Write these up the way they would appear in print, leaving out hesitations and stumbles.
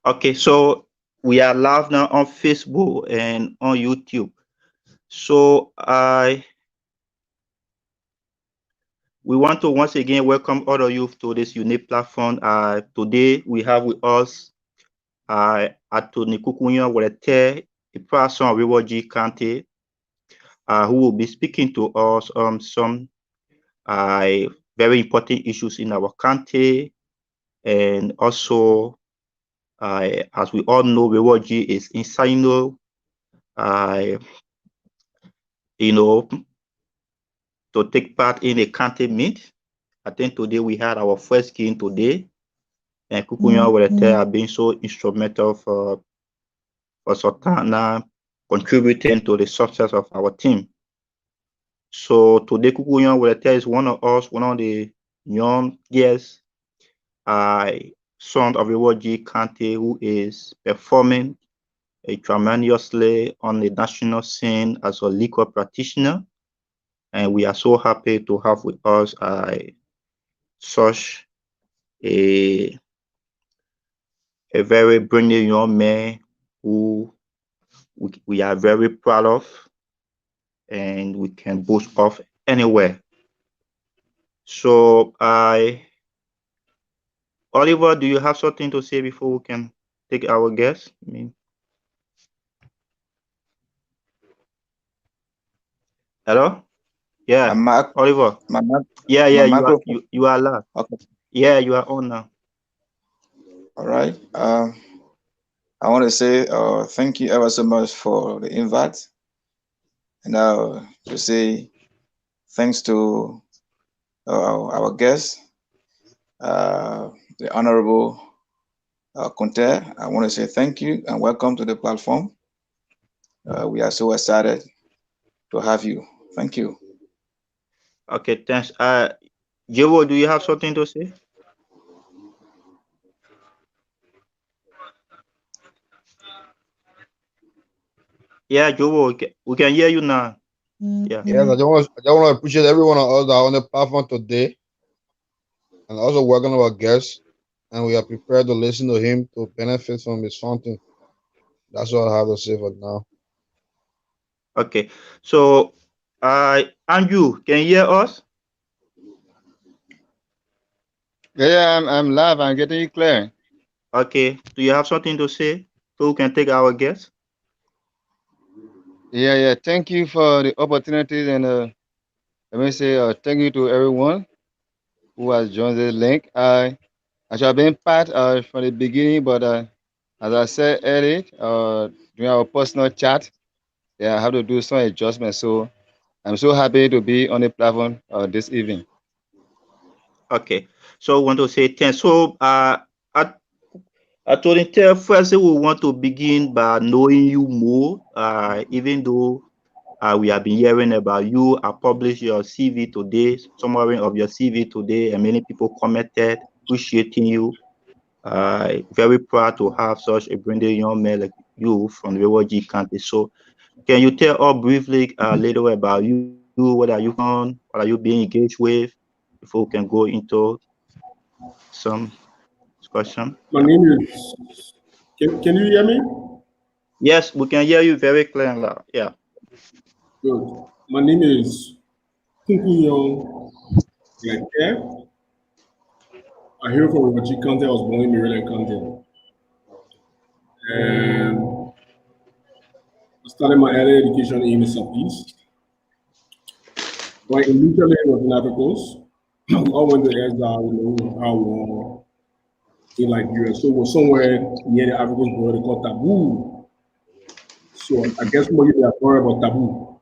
Okay, so we are live now on Facebook and on YouTube. So we want to once again welcome all of you to this unique platform. Today we have with us Attorney Kukunya Walete, a person of Riverview County, who will be speaking to us on some very important issues in our county, and also as we all know, Riverview is inside you know, to take part in a county meet. I think today we had our first game today, and Kukunya Walete have been so instrumental for Sultana, contributing to the success of our team. So today Kukunya Walete is one of us, one of the young guests, son of Iwoji County, who is performing tremendously on the national scene as a legal practitioner. And we are so happy to have with us such a very brilliant young man who we are very proud of and we can boast of anywhere. So Oliver, do you have something to say before we can take our guest? Hello? Yeah, Oliver. Yeah, you are live. Okay. Yeah, you are on now. All right. I want to say thank you ever so much for the invite, and to say thanks to our guest, the Honorable Conte. I want to say thank you and welcome to the platform. We are so excited to have you. Thank you. Okay, thanks. Jovo, do you have something to say? Yeah, Jovo, we can hear you now. Yeah. Yes, I just want to appreciate everyone of us that are on the platform today, and also welcome our guest. And we are prepared to listen to him to benefit from his fountain. That's all I have to say for now. Okay. So, Andrew, can you hear us? Yeah, I'm live. I'm getting you clear. Okay. Do you have something to say so we can take our guest? Yeah. Thank you for the opportunity, and let me say thank you to everyone who has joined the link. I shall have been part from the beginning, but as I said earlier, during our personal chat, I have to do some adjustments. So I'm so happy to be on the platform this evening. Okay. So, I want to say thanks. So, Attorney, first we want to begin by knowing you more. Even though we have been hearing about you, I published your CV today, summary of your CV today, and many people commented appreciating you. Very proud to have such a brilliant young man like you from Riverview County. So, can you tell us briefly a little about you? What are you on? What are you being engaged with? Before we can go into some discussion. My name is. Can you hear me? Yes, we can hear you very clear and loud. Yeah. Good. My name is Kunkunyo Leke. I hail from Riverview County. I was born in Maryland County. And I started my early education in the Southeast. But initially it was in Ivory Coast. We all went to Ezra, how in Liberia. So it was somewhere near the Ivory Coast border called Taboo. So I guess more you have heard about Taboo.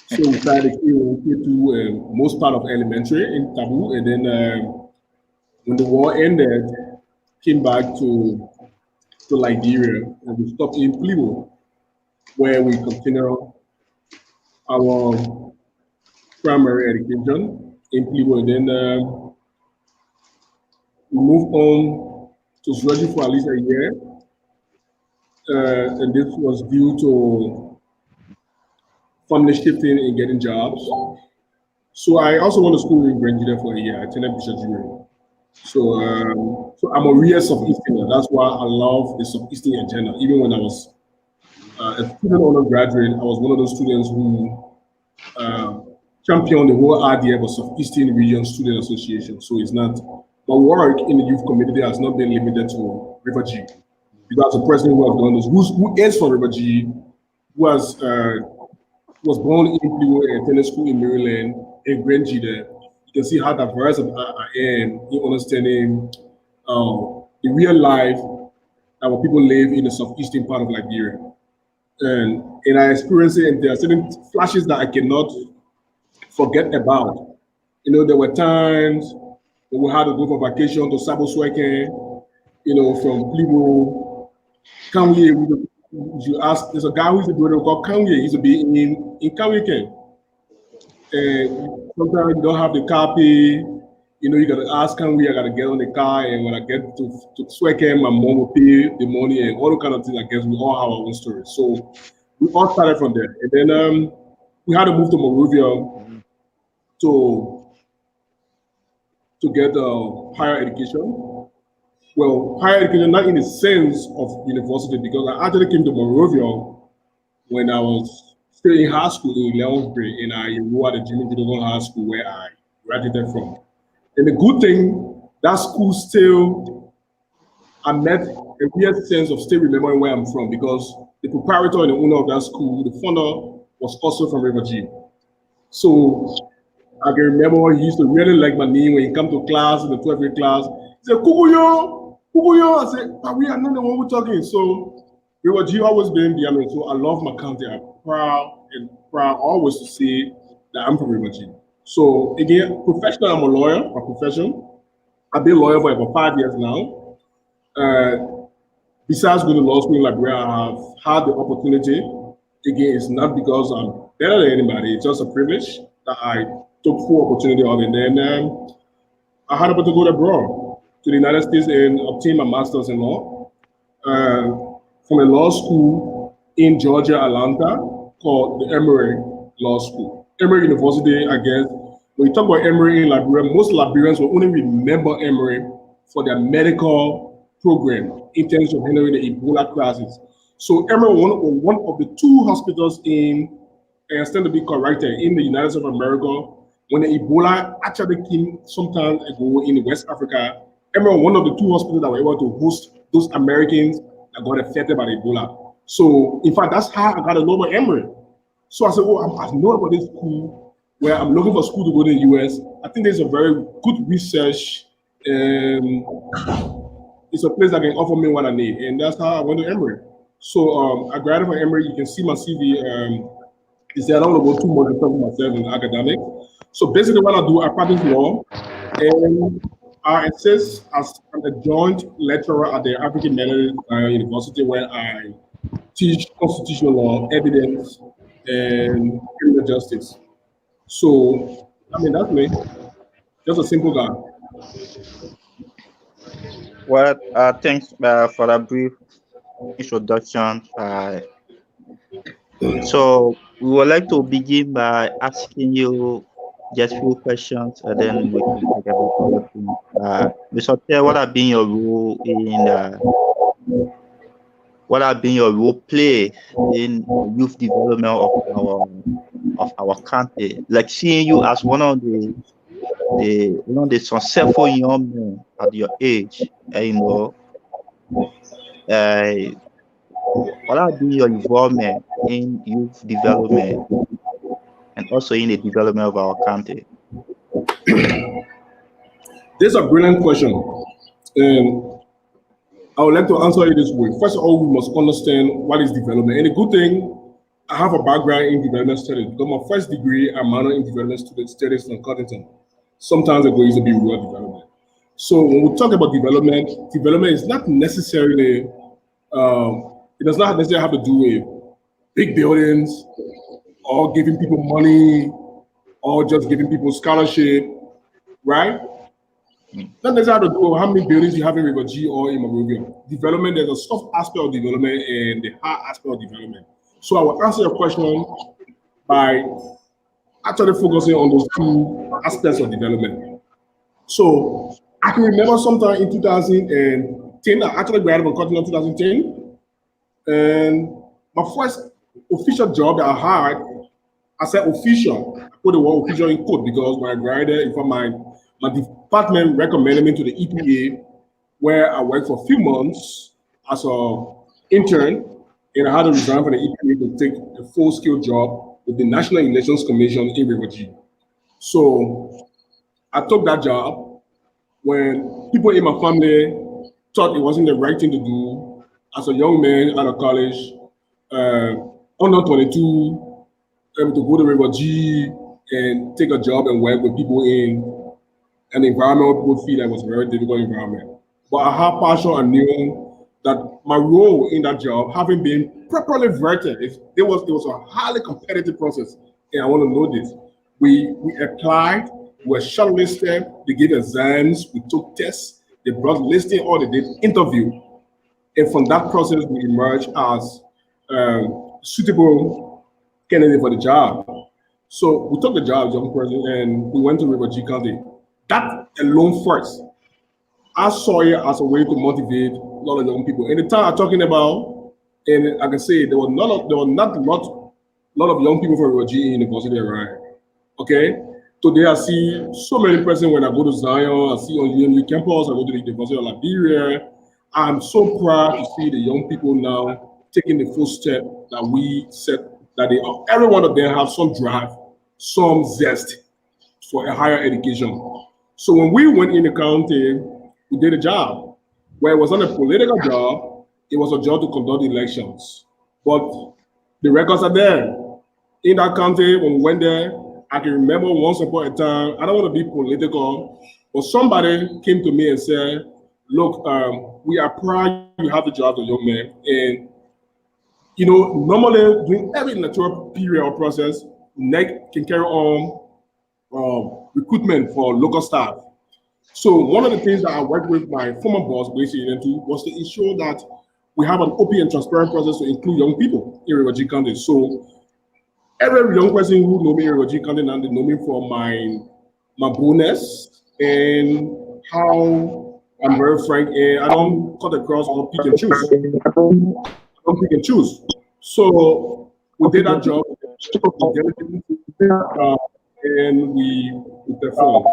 So we started to most part of elementary in Taboo, and then when the war ended, came back to Liberia, and we stopped in Plibo, where we continue our primary education in Plibo, and then we moved on to Sweden for at least a year, and this was due to family shifting and getting jobs. So I also went to school in Grand for a year. I attended Bishop Junior. So I'm a real Southeasterner. That's why I love the Southeastern agenda. Even when I was a student undergraduate, I was one of those students who championed the whole idea of a Southeastern Region Student Association. So it's not, my work in the youth community has not been limited to River G. Because the president who has done this, who is from River G, was born in Pliwo and attended school in Maryland, in Grand G there. You can see how diverse I am in understanding the real life that what people live in the southeastern part of Liberia. And I experience it, and there are certain flashes that I cannot forget about. You know, there were times when we had to go for vacation to Sabo Sweken, you know, from Pliwo. Kanwe, you ask, there's a guy who's a brother called Kanwe, he used to be in Kanwe. And sometimes you don't have the copy, you know, you gotta ask Kanwe, I gotta get on the car, and when I get to Sweken, my mom will pay the money and all the kind of things. I guess we all have our own stories. So we all started from there. And then we had to move to Monrovia to get higher education. Well, higher education, not in the sense of university, because I actually came to Monrovia when I was still in high school in 11th grade, and I enrolled at the Jimmy Donovan High School where I graduated from. And the good thing, that school still, I met a weird sense of still remembering where I'm from, because the proprietor and the owner of that school, the founder, was also from River G. So I can remember he used to really like my name when he come to class, in the 12th grade class. He said, Kukuyo. I said, but we are not the one we're talking. So River G always been the, so I love my country. I'm proud always to say that I'm from River G. So again, professional, I'm a lawyer, my profession. I've been a lawyer for about 5 years now. Besides going to law school in Liberia, I have had the opportunity. Again, it's not because I'm better than anybody, it's just a privilege that I took full opportunity of it. And then I had to go abroad to the United States and obtain my master's in law from a law school in Georgia, Atlanta, called the Emory Law School. Emory University, I guess. When you talk about Emory in Liberia, most Liberians will only remember Emory for their medical program in terms of handling the Ebola crisis. So Emory was one of the 2 hospitals in, and I stand to be corrected, in the United States of America when the Ebola actually came some time ago in West Africa. Emory was one of the 2 hospitals that were able to host those Americans that got affected by the Ebola. So in fact, that's how I got to know about Emory. So I said, oh, I know about this school where I'm looking for school to go to the US. I think there's a very good research. It's a place that can offer me what I need. And that's how I went to Emory. So I graduated from Emory. You can see my CV. Is that I don't want to go too much in terms of myself in academics. So basically what I do, I practice law. And I assist as a joint lecturer at the African Methodist University, where I teach constitutional law, evidence, and criminal justice. So, I mean, that's me. Just a simple guy. Well, thanks for that brief introduction. So we would like to begin by asking you just few questions, and then we can talk about other things. Mr. Otel, what have been your role in what have been your role play in youth development of our country? Like seeing you as one of the successful young men at your age, you know, what have been your involvement in youth development and also in the development of our country? This is a brilliant question. I would like to answer it this way. First of all, we must understand what is development. And the good thing, I have a background in development studies. Because my first degree, I'm minor in development studies from Cottington. Sometimes ago, it used to be rural development. So when we talk about development is not necessarily, it does not necessarily have to do with big buildings or giving people money or just giving people scholarship, right? Not necessarily have to do with how many buildings you have in River G or in Monrovia. Development, there's a soft aspect of development and the hard aspect of development. So I will answer your question by actually focusing on those 2 aspects of development. So I can remember sometime in 2010, I actually graduated from Cotton in 2010, and my first official job that I had, I said official. I put the word official in quote because when I graduated, in fact, my department recommended me to the EPA, where I worked for a few months as a intern, and I had to resign from the EPA to take a full-scale job with the National Elections Commission in River G. So I took that job when people in my family thought it wasn't the right thing to do. As a young man out of college, uh, under 22, able to go to River G and take a job and work with people in an environment where people feel that was a very difficult environment. But I had passion and knew that my role in that job, having been properly vetted, it was a highly competitive process. And I want to know this. We applied, we were shortlisted, they gave exams, we took tests, they brought listing, or they did interview. And from that process, we emerged as suitable candidate for the job. So we took the job, young person, and we went to River G County. That alone first, I saw it as a way to motivate a lot of young people. And the time I'm talking about, and I can say there were not a lot of young people from River G University around. Okay? Today I see so many persons when I go to Zion, I see on UNU campus, I go to the University of Liberia. I'm so proud to see the young people now taking the full step that we said that every one of them have some drive, some zest for a higher education. So when we went in the county, we did a job where it was not a political job, it was a job to conduct elections. But the records are there. In that county, when we went there, I can remember once upon a time, I don't want to be political, but somebody came to me and said, look, we are proud you have the job as a young man. And, you know, normally during every electoral period or process, NEC can carry on recruitment for local staff. So one of the things that I worked with my former boss, basically, was to ensure that we have an open and transparent process to include young people in River G County. So every young person who know me in River G County now, they know me for my boldness and how I'm very frank, and I don't cut across or pick and choose. I don't pick and choose. So we did that job, and we performed.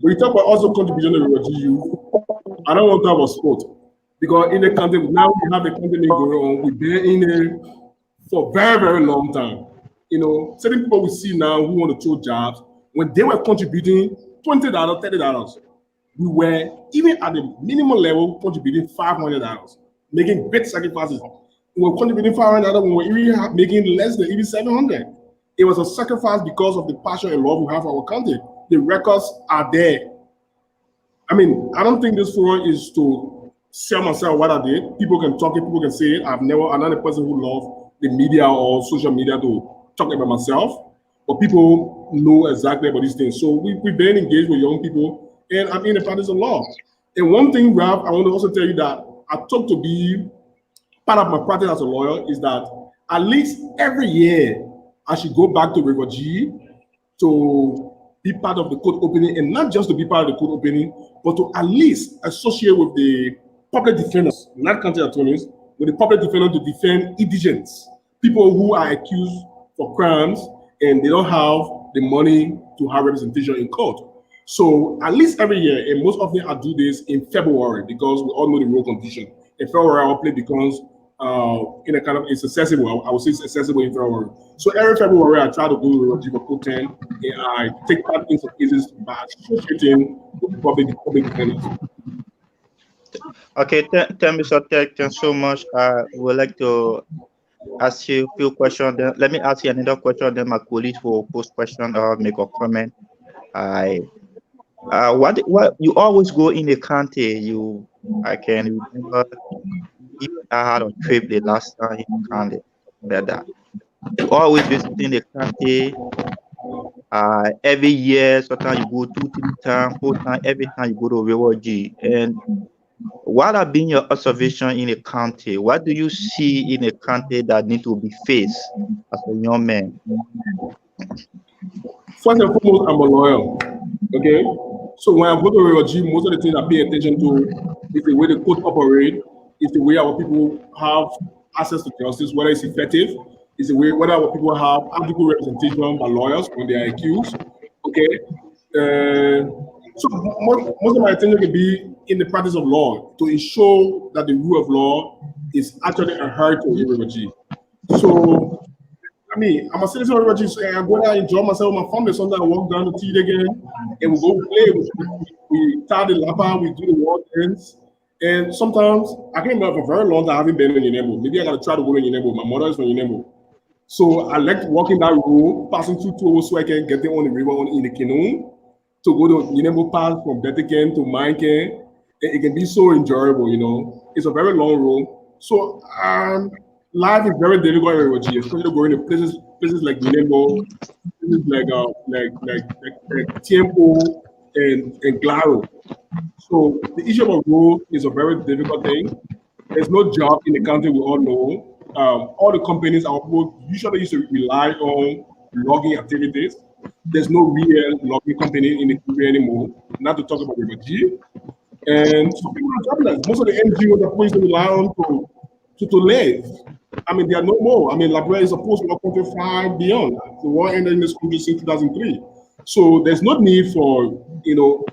We talk about also contribution to River G youth. I don't want to talk about sport because in the country now we have the country going on. We've been in it for a very, very long time. You know, certain people we see now who want to throw jobs, when they were contributing $20, $30, we were even at the minimum level contributing $500, making great sacrifices. We were contributing $500 when we were even making less than even $700. It was a sacrifice because of the passion and love we have for our country. The records are there. I mean, I don't think this forum is to sell myself what I did. People can talk it, people can say it. I'm not a person who loves the media or social media to talk about myself, but people know exactly about these things. So we've been engaged with young people, and I'm in the practice of law. And one thing, Ralph, I want to also tell you that I took to be part of my practice as a lawyer is that at least every year I should go back to River G to be part of the court opening, and not just to be part of the court opening, but to at least associate with the public defenders, not county attorneys, with the public defender to defend indigents, people who are accused for crimes and they don't have the money to have representation in court. So at least every year, and most often I do this in February because we all know the rule condition. In February, our play becomes in a kind of, it's accessible. I would say it's accessible in February. So every February, I try to go to River 10 and I take part in some cases by associating with the public defenders. Okay, thank you, Mr. Tech. Thanks so much. I would like to ask you a few questions. Then let me ask you another question. Then my colleagues will post question or make a comment. What you always go in the county? I can remember I had a trip the last time in the county. But you always visiting the county. Every year, sometimes you go 2-3 times, 4 times. Every time you go to River G. And what have been your observation in the county? What do you see in the county that need to be faced as a young man? First and foremost, I'm a lawyer. Okay, So when I go to Ryoji, most of the things I pay attention to is the way the court operate, is the way our people have access to justice, whether it's effective, is the way whether our people have adequate representation by lawyers when they are accused. Okay. So most of my attention can be in the practice of law to ensure that the rule of law is actually adhered to in Ryoji. So I mean, I'm a citizen of Ryoji, so I go there, enjoy myself with my family. Sometimes I walk down the T again, and we go play. We tie the lapa, we do the wall dance. And sometimes, I can't remember for very long time I haven't been in Yenebo. Maybe I got to try to go to Yenebo. My mother is from Yenebo. So I like walking that road, passing through Togo so I can get there on the river in the canoe to go to Yenebo Pass from Betiken to Mainken. It can be so enjoyable, you know. It's a very long road. So life is very difficult in Ryoji, especially going to places like Yenebo, places like Tiempo and Glaro. So the issue of road is a very difficult thing. There's no job in the country, we all know. All the companies, our people usually used to rely on logging activities. There's no real logging company in the country anymore, not to talk about Ryoji. And so people are jobless. Most of the NGOs that people used to rely on to live. I mean, they are no more. I mean, Liberia is supposed to country far beyond. The war ended in this country since 2003. So there's no need for, you know,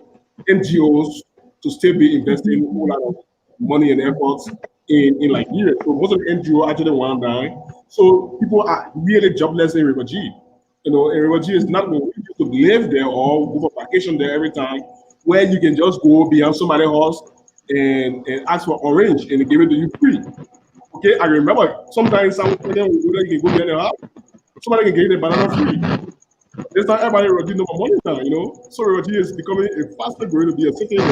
NGOs to still be investing a whole lot of money and efforts in Liberia. So most of the NGOs actually wound down. So people are really jobless in Ryoji. You know, in Ryoji is not where you could live there or go for vacation there every time, where you can just go beyond somebody's house and ask for orange and they give it to you free. Okay, I remember sometimes you can go behind the house, somebody can give you the banana free. This time everybody already know more money now, you know. So Ryoji is becoming a faster growing to be a city with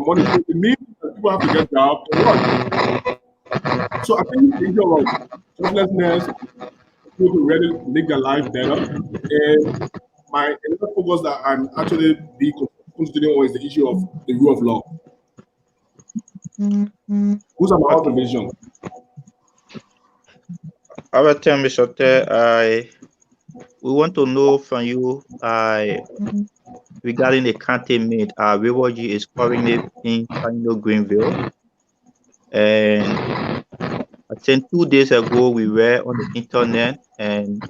money. So it means that people have to get jobs to work. So I think the issue of joblessness, people to really make their life better. And another focus that I'm actually be concentrating on is the issue of the rule of law. Who's about observation? Our time, Mr. We want to know from you regarding the cantonment. Ryoji is currently in Greenville, and I think 2 days ago we were on the internet and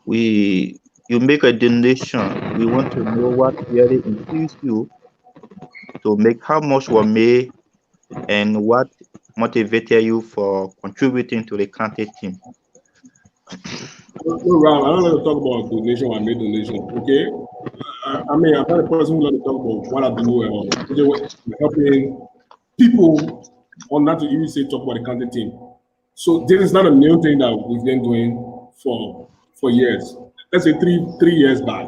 you make a donation. We want to know what really influenced you to make, how much was made, and what motivated you for contributing to the county team. No, Ram, I don't like to talk about donation or made donation. Okay, I mean, I'm not a person who like to talk about what I do, helping people, or not to even say talk about the county team. So this is not a new thing that we've been doing for years. Let's say three years back.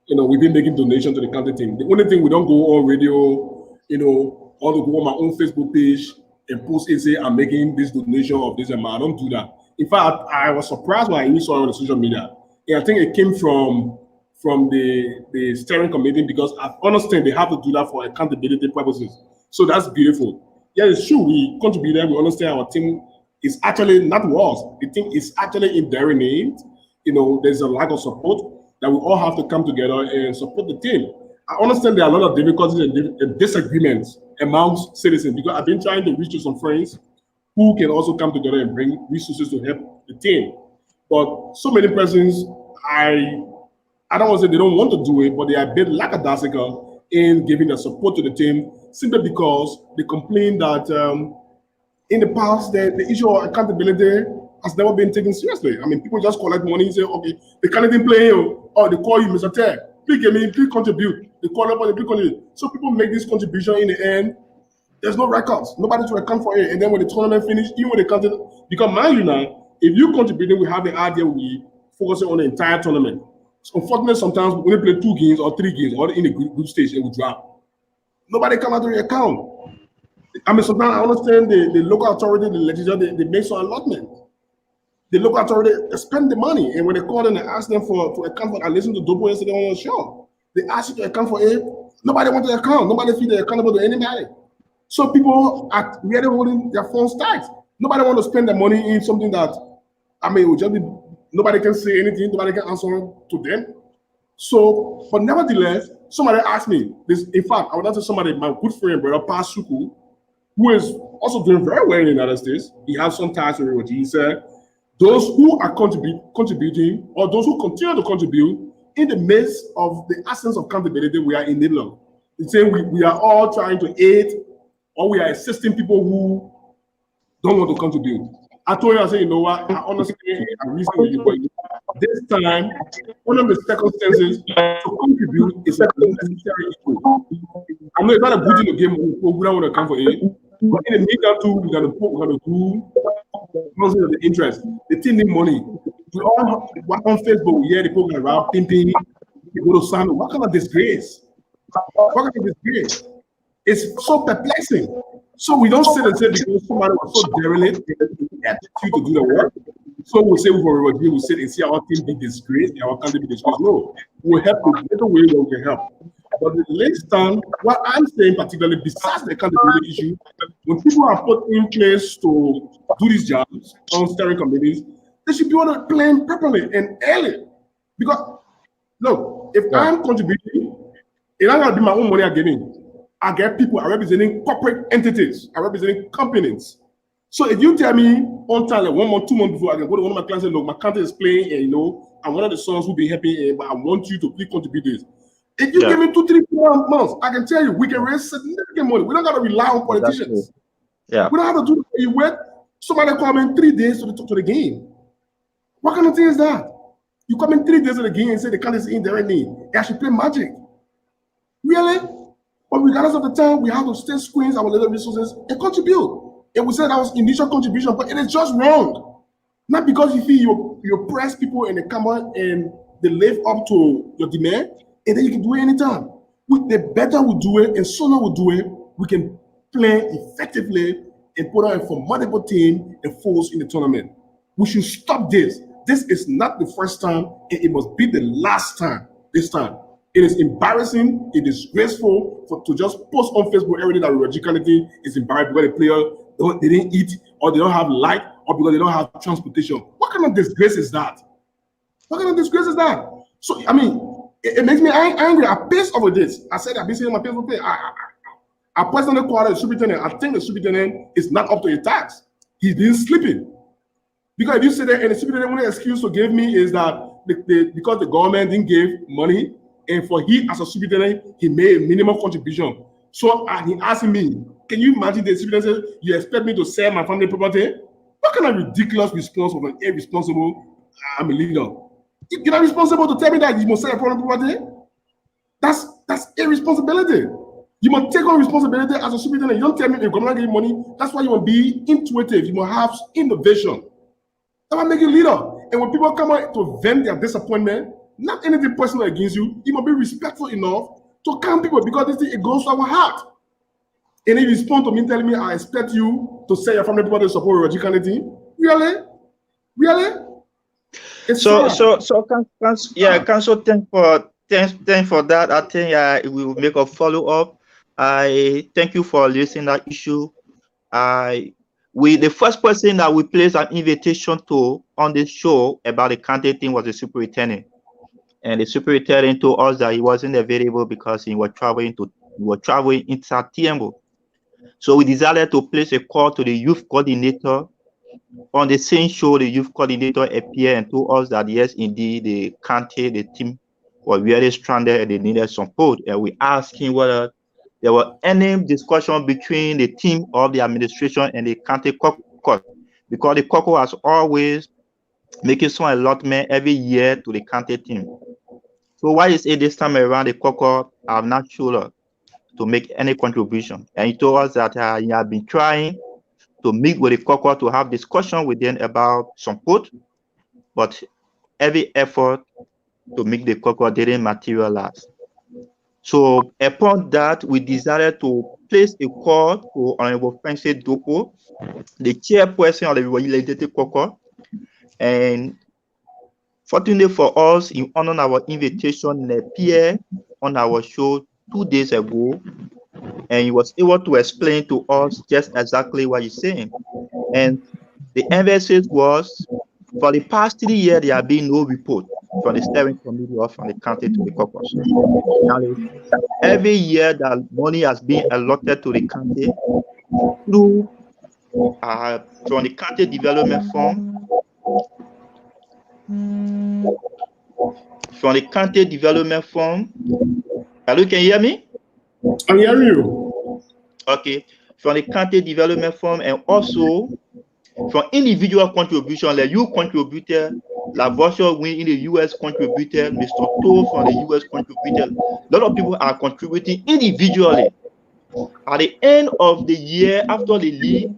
You know, we've been making donations to the county team. The only thing we don't go on radio, you know, or to go on my own Facebook page and post and say I'm making this donation of this amount. I don't do that. In fact, I was surprised when I even saw it on the social media. And I think it came from the steering committee, because I understand they have to do that for accountability purposes. So that's beautiful. Yeah, it's true. We contributed. We understand our team is actually not worse. The team is actually in their name. You know, there's a lack of support that we all have to come together and support the team. I understand there are a lot of difficulties and disagreements amongst citizens, because I've been trying to reach to some friends who can also come together and bring resources to help the team. But so many persons, I don't want to say they don't want to do it, but they are a bit lackadaisical in giving their support to the team, simply because they complain that in the past, the issue of accountability has never been taken seriously. I mean, people just collect money and say, okay, they can't even play you, or they call you Mr. Ted, please contribute. They call up and please contribute. So people make this contribution. In the end, there's no records, nobody to account for it. And then when the tournament finishes, even when the country, because mind you now, if you contributing, we have the idea we focusing on the entire tournament. So unfortunately, sometimes we only play 2 games or 3 games, or in the group stage, and we drop. Nobody come out to the account. I mean, sometimes I understand the local authority, the legislature, they make some allotment. The local authority spend the money, and when they call them and ask them to account for, I listened to Dopo yesterday on the show. They ask you to account for it. Nobody wants to account. Nobody feel they're accountable to anybody. So people are really holding their phones tight. Nobody want to spend their money in something that, I mean, it will just be, nobody can say anything. Nobody can answer to them. So, but nevertheless, somebody asked me this. In fact, I would answer somebody, my good friend, brother Pasuku, who is also doing very well in the United States. He has some ties with what he said. Those who are contributing, or those who continue to contribute, in the midst of the absence of accountability, we are in the middle. It's saying we are all trying to aid, or we are assisting people who don't want to contribute. I told you, I said, you know what, I honestly, I reason with you, but this time, one of the circumstances to contribute is a necessary evil. I know it's not a good thing to game, we don't want to come for it, but in the meantime, too, we're going to do something of the interest. The team need money. We all work on Facebook, we hear the program around pimping, we go to Sando. What kind of disgrace? What kind of disgrace? It's so perplexing. So we don't sit and say because somebody was so derelict and you to do the work. So we'll say we'll sit and see our team be disgraced, our country be disgraced. No, we'll help in whatever way that we can help. But the next time, what I'm saying particularly, besides the accountability issue, when people are put in place to do these jobs on steering committees, they should be on a plan properly and early. Because look, if I'm contributing, it's not gonna be my own money I'm getting. I get people are representing corporate entities, are representing companies. So if you tell me on time, like 1 month, 2 months before, I can go to one of my clients and say, look, my country is playing, and you know, I'm one of the sons who be happy, but I want you to please contribute this. If you give me 2, 3, 4 months, I can tell you we can raise significant money. We don't got to rely on politicians. Yeah. We don't have to do it. You wait, somebody come in 3 days to the game. What kind of thing is that? You come in 3 days to the game and say the country is in their need. They actually play magic. Really? But regardless of the time, we have to still squeeze our little resources and contribute. And we said that was initial contribution, but it is just wrong. Not because you feel you press people and they come on and they live up to your demand, and then you can do it anytime. The better we do it and sooner we do it, we can play effectively and put on a formidable team and force in the tournament. We should stop this. This is not the first time, and it must be the last time this time. It is embarrassing, it is disgraceful to just post on Facebook every day that radicality is embarrassing because the player they didn't eat, or they don't have light, or because they don't have transportation. What kind of disgrace is that? What kind of disgrace is that? So, I mean, it makes me angry. I'm pissed over this. I said I've been saying my Facebook page. I personally called the superintendent. I think the superintendent is not up to his task. He's been sleeping. Because if you say that, and the superintendent only excuse to give me is that because the government didn't give money, and for he as a superintendent, he made a minimum contribution. So he asked me, can you imagine the superintendent said, you expect me to sell my family property? What kind of ridiculous response of an irresponsible leader? You're not responsible to tell me that you must sell your family property? That's irresponsibility. You must take on responsibility as a superintendent. You don't tell me you're going to give money. That's why you must be intuitive. You must have innovation. That will make you a leader. And when people come out to vent their disappointment, not anything personal against you, you must be respectful enough to calm people, because this thing, it goes to our heart. And if you respond to me telling me, I expect you to say your family property to support radicality, really? Council, thanks for that. I think we will make a follow up. I thank you for listening that issue. The first person that we placed an invitation to on this show about the candidate thing was the superintendent. And the superintendent told us that he wasn't available because he was traveling in Santiago. So we decided to place a call to the youth coordinator. On the same show, the youth coordinator appeared and told us that yes, indeed, the team was really stranded and they needed support. And we asked him whether there were any discussion between the team of the administration and the county caucus, because the caucus was always making some allotment every year to the county team. So why is it this time around the caucus are not sure to make any contribution? And he told us that he had been trying to meet with the caucus to have discussion with them about support, but every effort to make the caucus didn't materialize. So upon that, we decided to place a call to Honorable Francis Doko, the chairperson of the Legislative Caucus. And fortunately for us, he honored our invitation and appeared on our show 2 days ago. And he was able to explain to us just exactly what he's saying. And the emphasis was, for the past 3 years, there have been no report. from the steering committee or from the county to the caucus. Now, every year that money has been allotted to the county through from the county development fund, Hello, can you hear me? I'm hearing you. Okay, from the county development fund and also from individual contribution, like you contributed, Lavoisier Win in the US contributed, Mr. Toh from the US contributed. A lot of people are contributing individually. At the end of the year, after the league,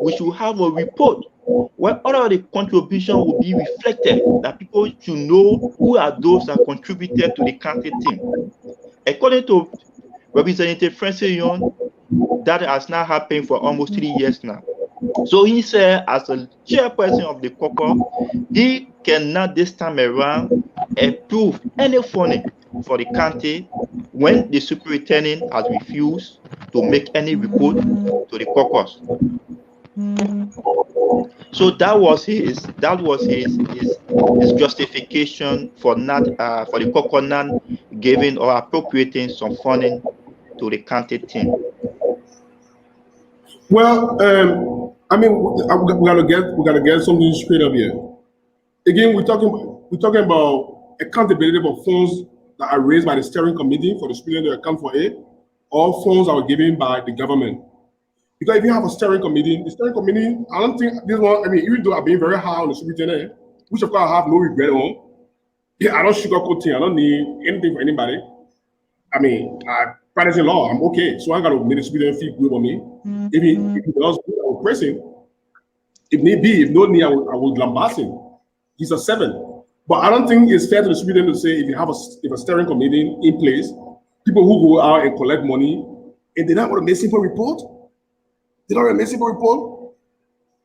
we should have a report where all of the contribution will be reflected, that people should know who are those that contributed to the county team. According to Representative Francis Young, that has now happened for almost 3 years now. So he said, as a chairperson of the caucus, he cannot this time around approve any funding for the county when the superintendent has refused to make any report to the caucus. So that was his justification for not for the caucus not giving or appropriating some funding to the county team. Well, I mean, we gotta get something straight up here. Again, we're talking about accountability for funds that are raised by the steering committee for the student to account for it, or funds that were given by the government. Because if you have a steering committee, I don't think this one, I mean, even though I've been very high on the superintendent, which of course I have no regret on, yeah, I don't sugarcoat things, I don't need anything for anybody. I mean, I practice in law, I'm okay, so I gotta make the superintendent feel good on me. If he does good, I will praise him. If need be, if no need, I will lambast him. He's a 7. But I don't think it's fair to the superintendent to say if you have a steering committee in place, people who go out and collect money, and they don't want to make simple report. They don't want to make simple report.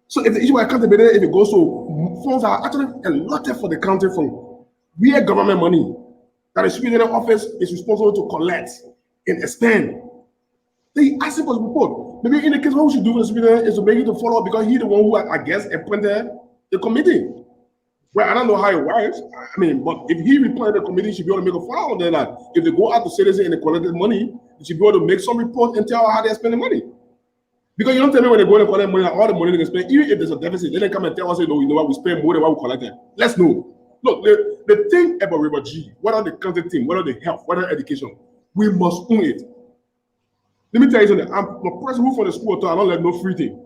So if the issue of accountability, if it goes to funds are actually allotted for the county from real government money that the superintendent office is responsible to collect and expend, they ask him for the report. Maybe in the case, what we should do for the superintendent is to make it to follow up because he's the one who, I guess, appointed the committee. Well, I don't know how it works. I mean, but if he reported the committee, he should be able to make a file on that. If they go out to citizens and they collect the money, they should be able to make some report and tell how they spend the money. Because you don't tell me when they go and collect money, all the money they can spend, even if there's a deficit, then they come and tell us, no, you know what, we spend more than what we collected. Let's know. Look, the thing about River G, whether the county team, whether the health, whether education, we must own it. Let me tell you something. I'm a person who from the school, I don't let no free thing.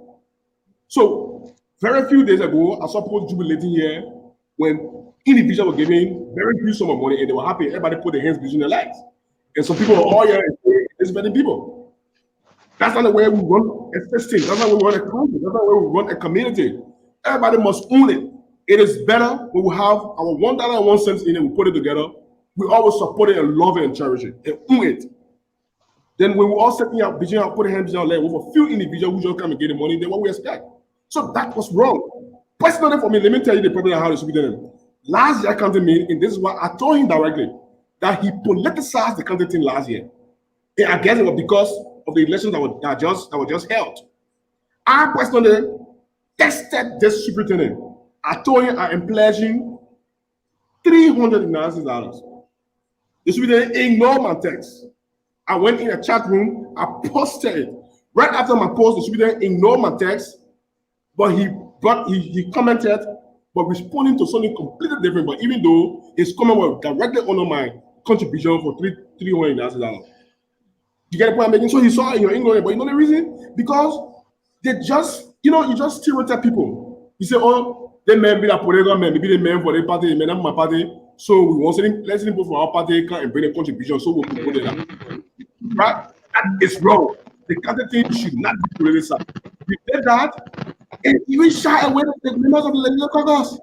So, very few days ago, I saw people jubilating here when individuals were giving very few sum of money and they were happy. Everybody put their hands between their legs. And some people were all here and spending people. That's not the way we run a system. That's not the way we run a country. That's not the way we run a community. Everybody must own it. It is better when we have our $1.01 in it, we put it together. We always support it and love it and cherish it and own it. Then when we all setting out, vision out, put hands on leg with a few individuals who just come and get the money, then what we expect. So that was wrong. Personally for me, let me tell you the problem how it should be done. Last year county meeting, and this is why I told him directly that he politicized the county team last year. And I guess it was because of the elections that were just held. I personally tested this superintendent. I told him I am pledging $396. The superintendent ignored my text. I went in a chat room, I posted it. Right after my post, the superintendent ignored my text, but he commented, but responding to something completely different. But even though his comment was directly under my contribution for $396. You get the point I'm making? So he saw it, you're ignoring it, but you know the reason? Because they just, you just stereotype people. You say, oh, they may be a political man, maybe they men for their party, they may not my party. So we want to let's people from our party come and bring a contribution, so we'll put it up. Right? That is wrong. The county team should not be politicized. We did that, and even shy away the members of the legislative caucus.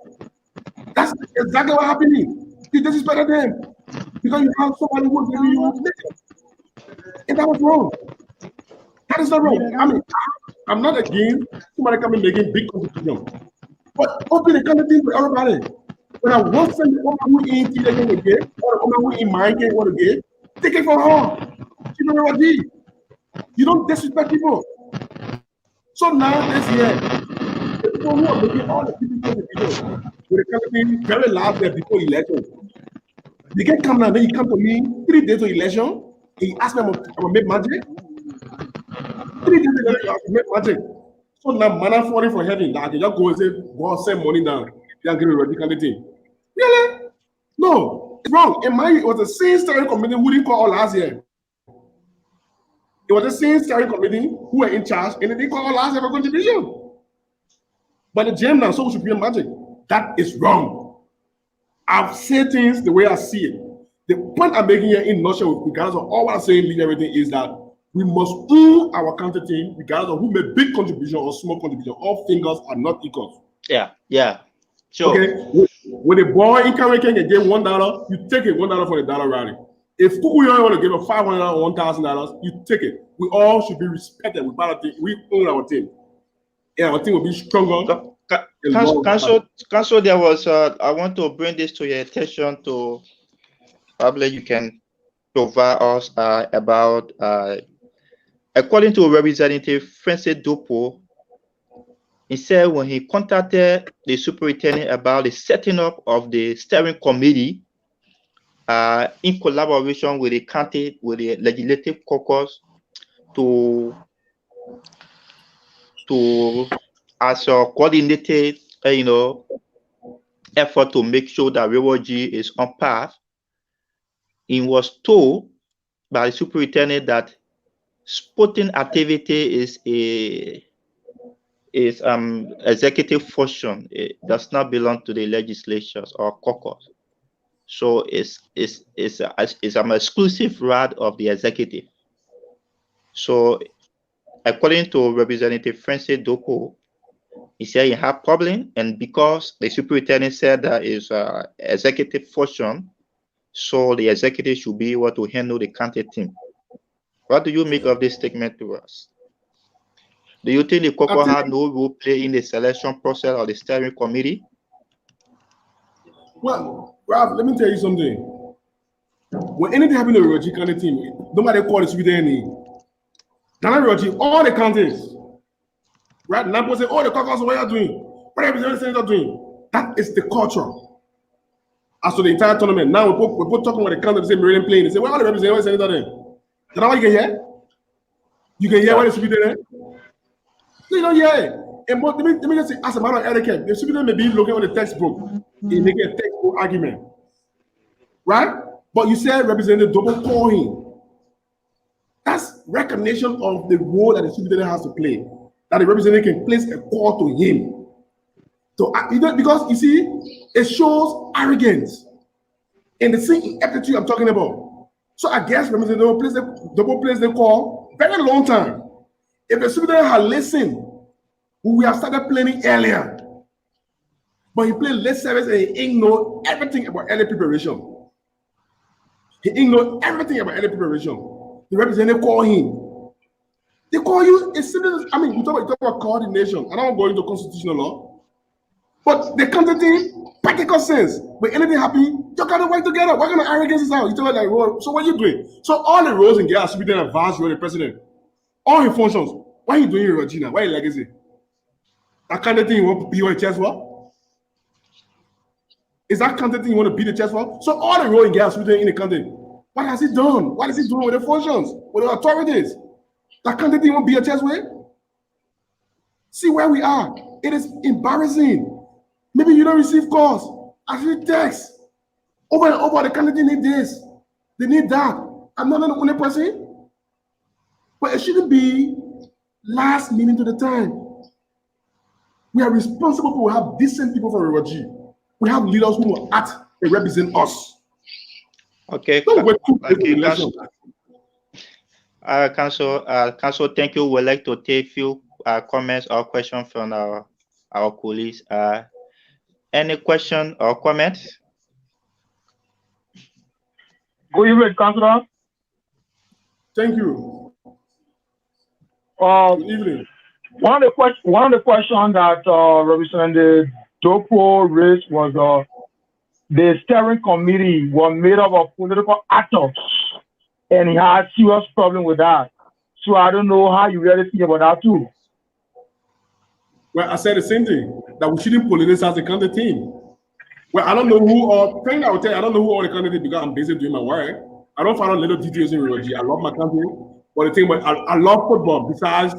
That's exactly what happening. You disrespected them because you have somebody who giving you and that was wrong. That is not wrong. I mean, I'm not against somebody coming making big contributions, but open the county team for everybody. When I want somebody who in they can get, or who in mind can want to get, take it for her. You know what I mean? You don't disrespect people. So now this year, the people who are making all the people contributions with the county team very last year before election, They get come now, then you come to me 3 days to election, and you ask me, I'm gonna make magic. 3 days to election, you have to make magic. So now, manna falling from heaven, that I can just go and say, God, send money down, then give me a radical thing. Really? No, it's wrong. In my, it was a sin steering committee who didn't call last year. It was a sin steering committee who were in charge, and they didn't call last year for contribution. But the gym now, so we should be magic. That is wrong. I've said things the way I see it. The point I'm making here in nutshell, regardless of all what I'm saying, leave everything, is that we must own our counter team, regardless of who made big contribution or small contribution. All fingers are not equal. Yeah. Sure. Okay. When a boy in Karen can get $1, you take it $1 for the dollar rally. If Kukuyoy want to give a $500 or $1,000, you take it. We all should be respected. We own our team. And our team will be stronger. Council, there was, I want to bring this to your attention to, probably you can provide us about, according to Representative Francis Dopo, he said when he contacted the superintendent about the setting up of the steering committee in collaboration with the county, with the legislative caucus, to as a coordinated, effort to make sure that Railroad G is on path. He was told by the superintendent that sporting activity is executive function. It does not belong to the legislatures or caucus. So it's an exclusive right of the executive. So according to Representative Francis Dopo, he said he had problem, and because the superintendent said that is executive function, so the executive should be able to handle the county team. What do you make of this statement to us? Do you think the caucus had no role play in the selection process of the steering committee? Well, Ralph, let me tell you something. When anything happened to the Roji county team, nobody called it any. Ghana Roji, all the counties, right? Napo say, all the caucus, what are you doing? What are you doing? That is the culture. As to the entire tournament, now we put talking about the county, they say Meridian playing. They say, well, all the representatives are there. Is that what you can hear? You can hear what the superintendent? You don't hear it. And but let me just say, as a matter of etiquette, the superintendent may be looking on the textbook, in making a textbook argument, right? But you said Representative Dopo call him. That's recognition of the role that the superintendent has to play. That the representative can place a call to him. So because you see, it shows arrogance in the same ineptitude I'm talking about. So I guess Representative Dopo plays the call very long time. If the superintendent had listened, we would have started planning earlier. But he played late service and he ignored everything about early preparation. He ignored everything about early preparation. The representative called him. They call you a citizen. I mean, you talk about coordination. I don't go into constitutional law. But the counter team, practical sense. When anything happens, you gotta work together. What kind of arrogance is that? You talk about like, so what are you doing? So all the roles in Ghana should be done advanced role the president. All his functions. Why are you doing it, Regina? Why are you legacy? That kind of thing you want to be on a chest for? Is that kind of thing you want to beat the chest for? So all the role in Ghana should be done in the country. What has he done? What is he doing with the functions, with the authorities? That kind of thing you want to be a chest with? See where we are. It is embarrassing. Maybe you don't receive calls. I receive texts. Over and over, the candidate need this. They need that. I'm not the only person. But it shouldn't be last minute to the time. We are responsible to have decent people for Railroad. We have leaders who will act and represent us. Okay. Council, thank you. We'd like to take a few comments or questions from our colleagues. Any question or comments? Good evening, Councilor. Thank you. Good evening. One of the questions that Representative Dopo raised was the steering committee was made up of political actors, and he had serious problem with that. So I don't know how you really think about that too. Well, I said the same thing, that we shouldn't politicize the county team. Well, I don't know who, thing I would tell you, I don't know who all the candidates because I'm busy doing my work. I don't find out little details in Rivergy. I love my country, but the thing, but I love football besides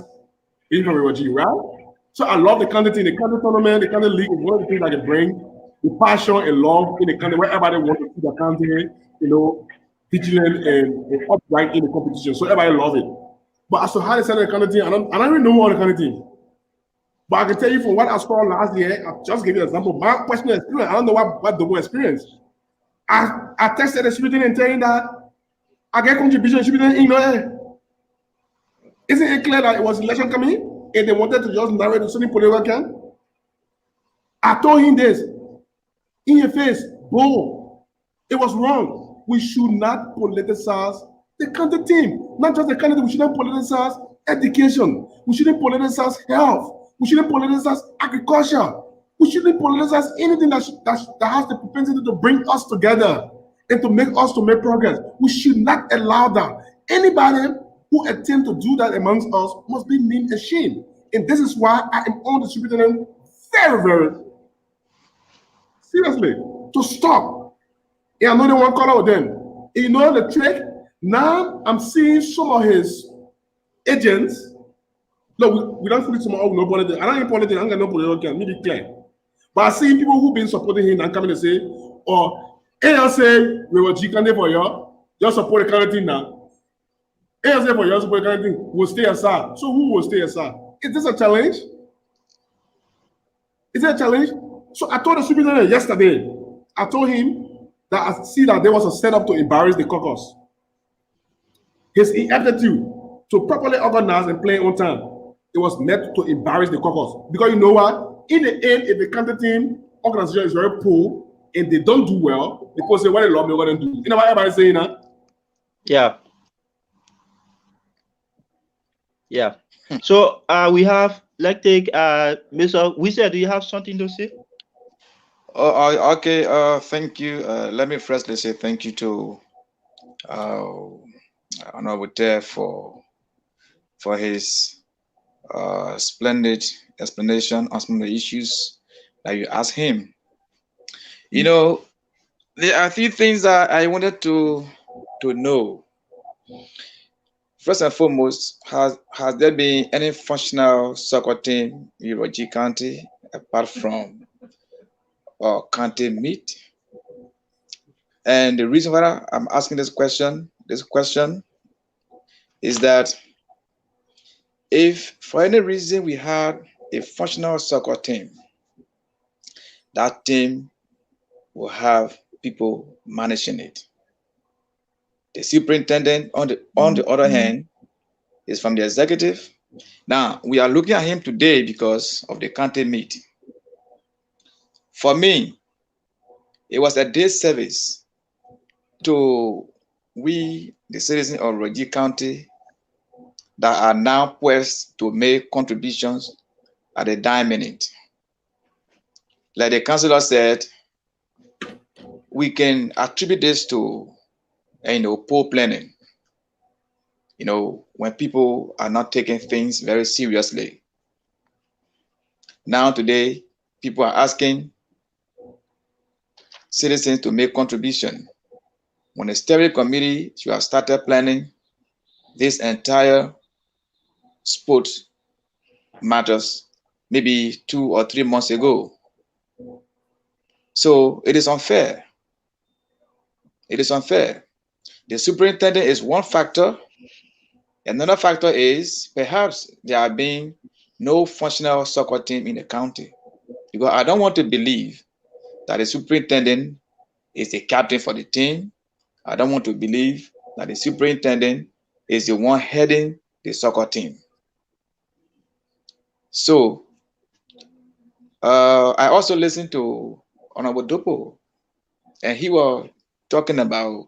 being from Rivergy, right? So I love the country team, the country tournament, the country league is one of the things I can bring the passion and love in the country where everybody wants to see the country, vigilant and upright in the competition. So everybody love it. But as to how they sell the country team, I don't even know all the country team. But I can tell you from what I saw last year, I'll just give you an example. My personal experience, I don't know what the experience. I tested the student and telling that I get contribution student Isn't it clear that it was election coming and they wanted to just narrate the something political can? I told him this in your face, boom. It was wrong. We should not politicize the country team. Not just the country, we shouldn't politicize education. We shouldn't politicize health. We shouldn't politicize agriculture. We shouldn't politicize anything that has the propensity to bring us together and to make progress. We should not allow that. Anybody who attempt to do that amongst us must be named ashamed. And this is why I am on the superintendent very, very seriously to stop. And I know they want to call out them. You know the trick? Now I'm seeing some of his agents. No, we don't fully tomorrow. No politics. I don't even politics. I'm gonna no politics. Let me be clear. But I see people who've been supporting him and coming to say, or say we were G-candidate for you, just support the candidate now. Say for you, support the candidate, will stay aside. So who will stay aside? Is this a challenge? Is it a challenge? So I told the superintendent yesterday, I told him that I see that there was a setup to embarrass the caucus. His ineptitude to properly organize and play on time, it was meant to embarrass the caucus. Because you know what? In the end, if the country team organization is very poor and they don't do well, people say, what they love me, what they do. You know what everybody's saying now? Yeah. Yeah. So we have, let's take Mr. Wizard, do you have something to say? Okay, thank you. Let me firstly say thank you to Honorable Ter for his splendid explanation on some of the issues that you asked him. You know, there are a few things that I wanted to know. First and foremost, has there been any functional soccer team in Rivergy County apart from county meet? And the reason why I'm asking this question is that if for any reason we had a functional soccer team, that team will have people managing it. The superintendent, on the other hand, is from the executive. Now, we are looking at him today because of the county meet. For me, it was a day service to we, the citizens of Rivergy County, that are now poised to make contributions at a dime minute. Like the councillor said, we can attribute this to, poor planning. When people are not taking things very seriously. Now today, people are asking citizens to make contribution. When the steering committee should have started planning this entire sport matters maybe 2 or 3 months ago. So it is unfair. It is unfair. The superintendent is one factor. Another factor is perhaps there have been no functional soccer team in the county. Because I don't want to believe that the superintendent is the captain for the team. I don't want to believe that the superintendent is the one heading the soccer team. So I also listened to Honorable Dopo, and he was talking about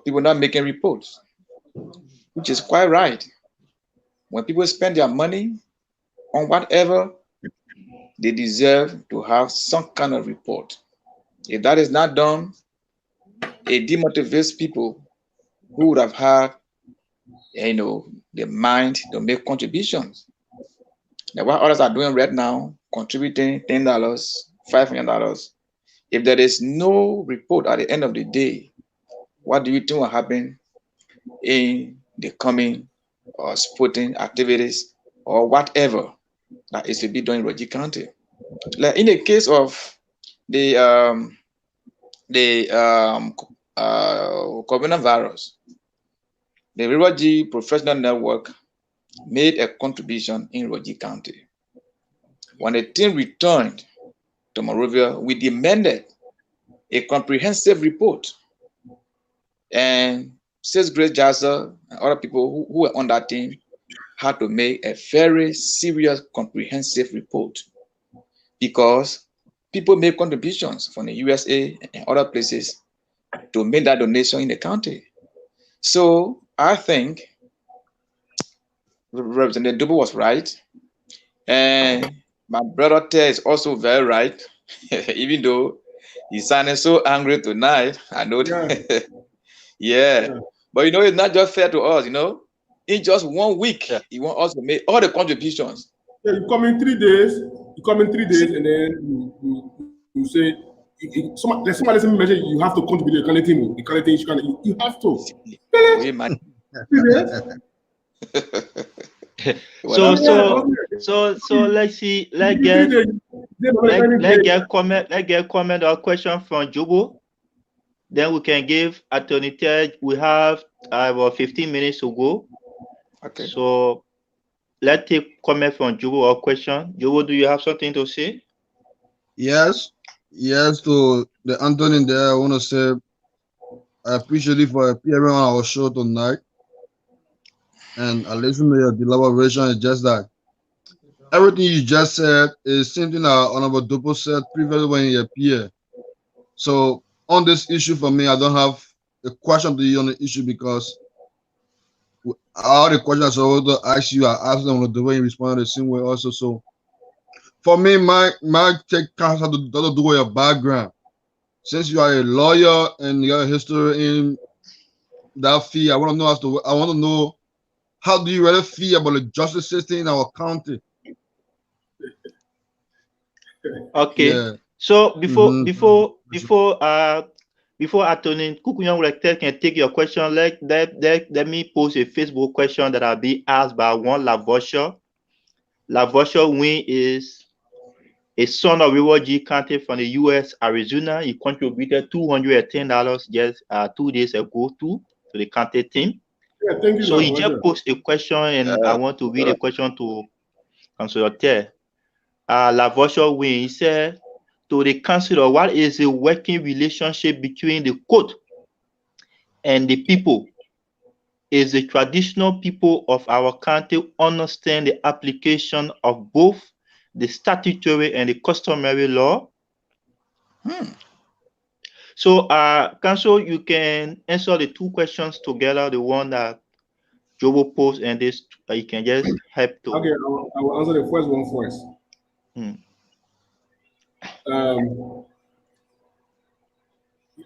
people not making reports, which is quite right. When people spend their money on whatever, they deserve to have some kind of report. If that is not done, it demotivates people who would have had, the mind to make contributions. Now, what others are doing right now, contributing $10, $500, if there is no report at the end of the day, what do you think will happen in the coming sporting activities or whatever that is to be done in Rogie County? Like in the case of the coronavirus, the Rogie Professional Network made a contribution in Rogie County. When the team returned to Monrovia, we demanded a comprehensive report. And Sis Grace Jazza and other people who were on that team had to make a very serious, comprehensive report, because people made contributions from the USA and other places to make that donation in the county. So I think Representative Dubo was right, and my brother Ted is also very right, even though he's sounding so angry tonight. I know. Yeah. But it's not just fair to us, In just 1 week, he want us to make all the contributions. Yeah, you come in 3 days, and then you say, somebody mention you have to contribute to the kind of thing you have to. So let's see. Let's get comment or question from Jobo. Then we can give Attorney Ted. We have about 15 minutes to go. Okay. So let's take comment from Jobo or question. Jobo, do you have something to say? Yes. To the Anthony there, I want to say I appreciate you for appearing on our show tonight. And I listen to your elaboration. It's just that everything you just said is something that Honorable Dupo said previously when he appeared. So on this issue, for me, I don't have a question to you on the issue, because all the questions I want to ask you, I asked them the way you responded the same way also. So for me, my take has to do with your background. Since you are a lawyer and you got a history in that field, I want to know how do you really feel about the justice system in our county? Okay. Yeah. So before Attorney Kukunyang can take your question, let me pose a Facebook question that I'll be asked by one Lavosha. Lavosha Wynn is a son of Rogie County from the U.S. Arizona. He contributed $210 just 2 days ago to the county team. Yeah, thank you. So he just posed a question, and I want to read a question to Councilor Ted. Lavosha Wynn, he said, to the councilor, what is the working relationship between the court and the people? Is the traditional people of our county understand the application of both the statutory and the customary law? So, Council, you can answer the two questions together, the one that Jobo posed, and this you can just help to. Okay, I will answer the first one first.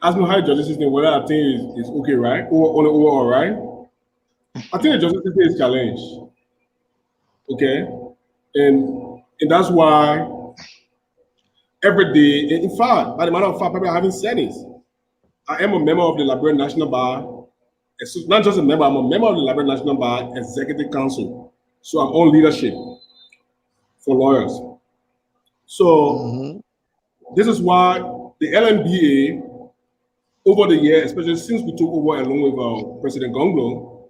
Ask me how the justice system, whether I think is okay, right? Or all right? I think the justice system is challenged. Okay? And that's why every day, in fact, by the matter of fact, probably I haven't said this. I am a member of the Liberian National Bar. It's not just a member, I'm a member of the Liberian National Bar Executive Council. So I'm on leadership for lawyers. So this is why the LNBA, over the years, especially since we took over along with President Gonglo,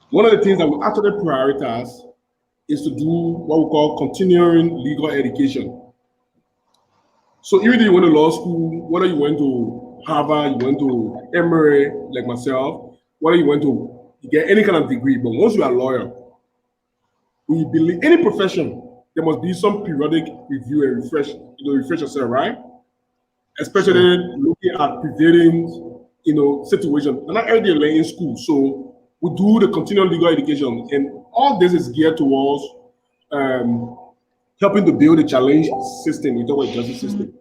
one of the things that we actually prioritize is to do what we call continuing legal education. So even if you went to law school, whether you went to Harvard, you went to Emory, like myself, whether you went to get any kind of degree, but once you are a lawyer, we believe any profession, there must be some periodic review and refresh yourself, right? Especially looking at prevailing, situations. And not every day in school, so we do the continual legal education, and all this is geared towards helping to build a challenge system. We talk about justice system.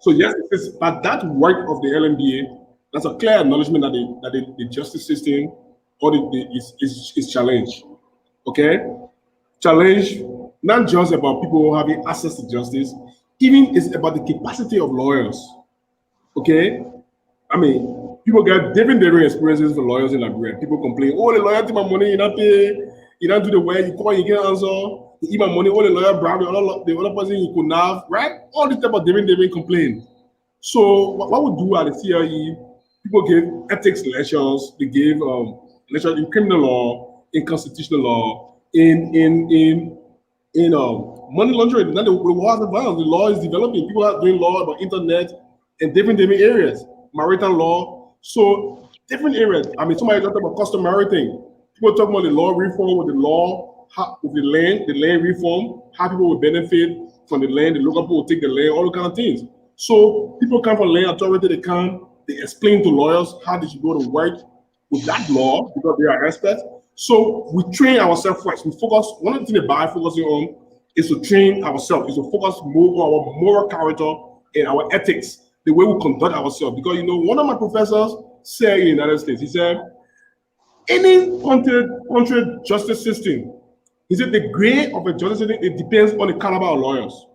So yes, but that work of the LMDA, that's a clear acknowledgement that the justice system is challenged. Okay, challenge not just about people having access to justice, even it's about the capacity of lawyers Okay? I mean, people get different experiences for lawyers in Liberia. People complain, oh, the lawyer take my money, you don't pay, you don't do the way, you call, you get an answer, you eat my money, oh, the lawyer bribe the other person you could have, right? All these type of different complaints. So what we do at the CLE, people give ethics lectures, they give lectures in criminal law, in constitutional law, in money laundering. Now the wars of violence, the law is developing. People are doing law about internet and different areas, maritime law. So different areas. I mean, somebody talked about customary thing. People talk about the law reform with the law, with the land reform, how people will benefit from the land, the local people will take the land, all the kind of things. So people come from land authority, they explain to lawyers how they should go to work with that law because they are experts. So we train ourselves first. We focus, one of the things about focusing on is to train ourselves, is to focus more on our moral character and our ethics, the way we conduct ourselves. Because, you know, one of my professors said in the United States, he said, any country justice system, he said the grade of a justice system, it depends on the caliber of lawyers.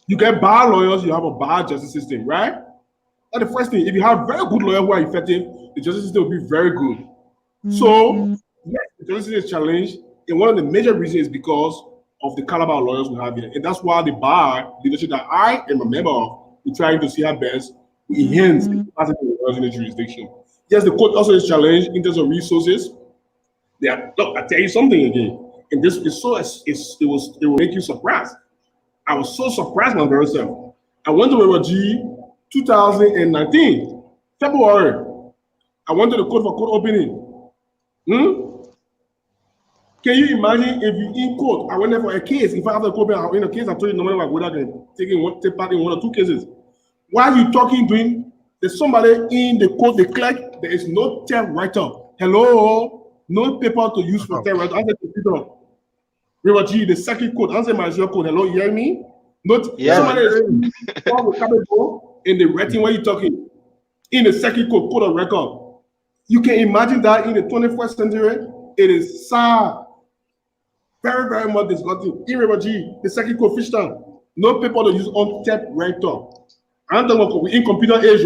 You get bad lawyers, you have a bad justice system, right? That's the first thing. If you have very good lawyers who are effective, the justice system will be very good. So, yes, the justice system is challenged, and one of the major reasons is because of the caliber of lawyers we have here. And that's why the bar, the leadership that I am a member of, we're trying to see our best to enhance the capacity of lawyers in the jurisdiction. Yes, the court also is challenged in terms of resources. Look, I tell you something again, and this is so it will make you surprised. I was so surprised my very self. I went to River 2019, February. I went to the court for court opening. Can you imagine if you in court? I went there for a case. If I have a court, in a case, I told you normally I would have take part in one or two cases. While you talking, there's somebody in the court, the clerk, there is no tape writer. Hello, no paper to use for tape writer. I said, computer. River G, the second code, answer my code. Hello, you hear me? Not somebody is in the writing when you're talking. In the second code of record. You can imagine that in the 21st century, it is sad. Very, very much disgusting. In River G, the second code fish tank. No paper to use on tape writer. I'm talking about in computer age.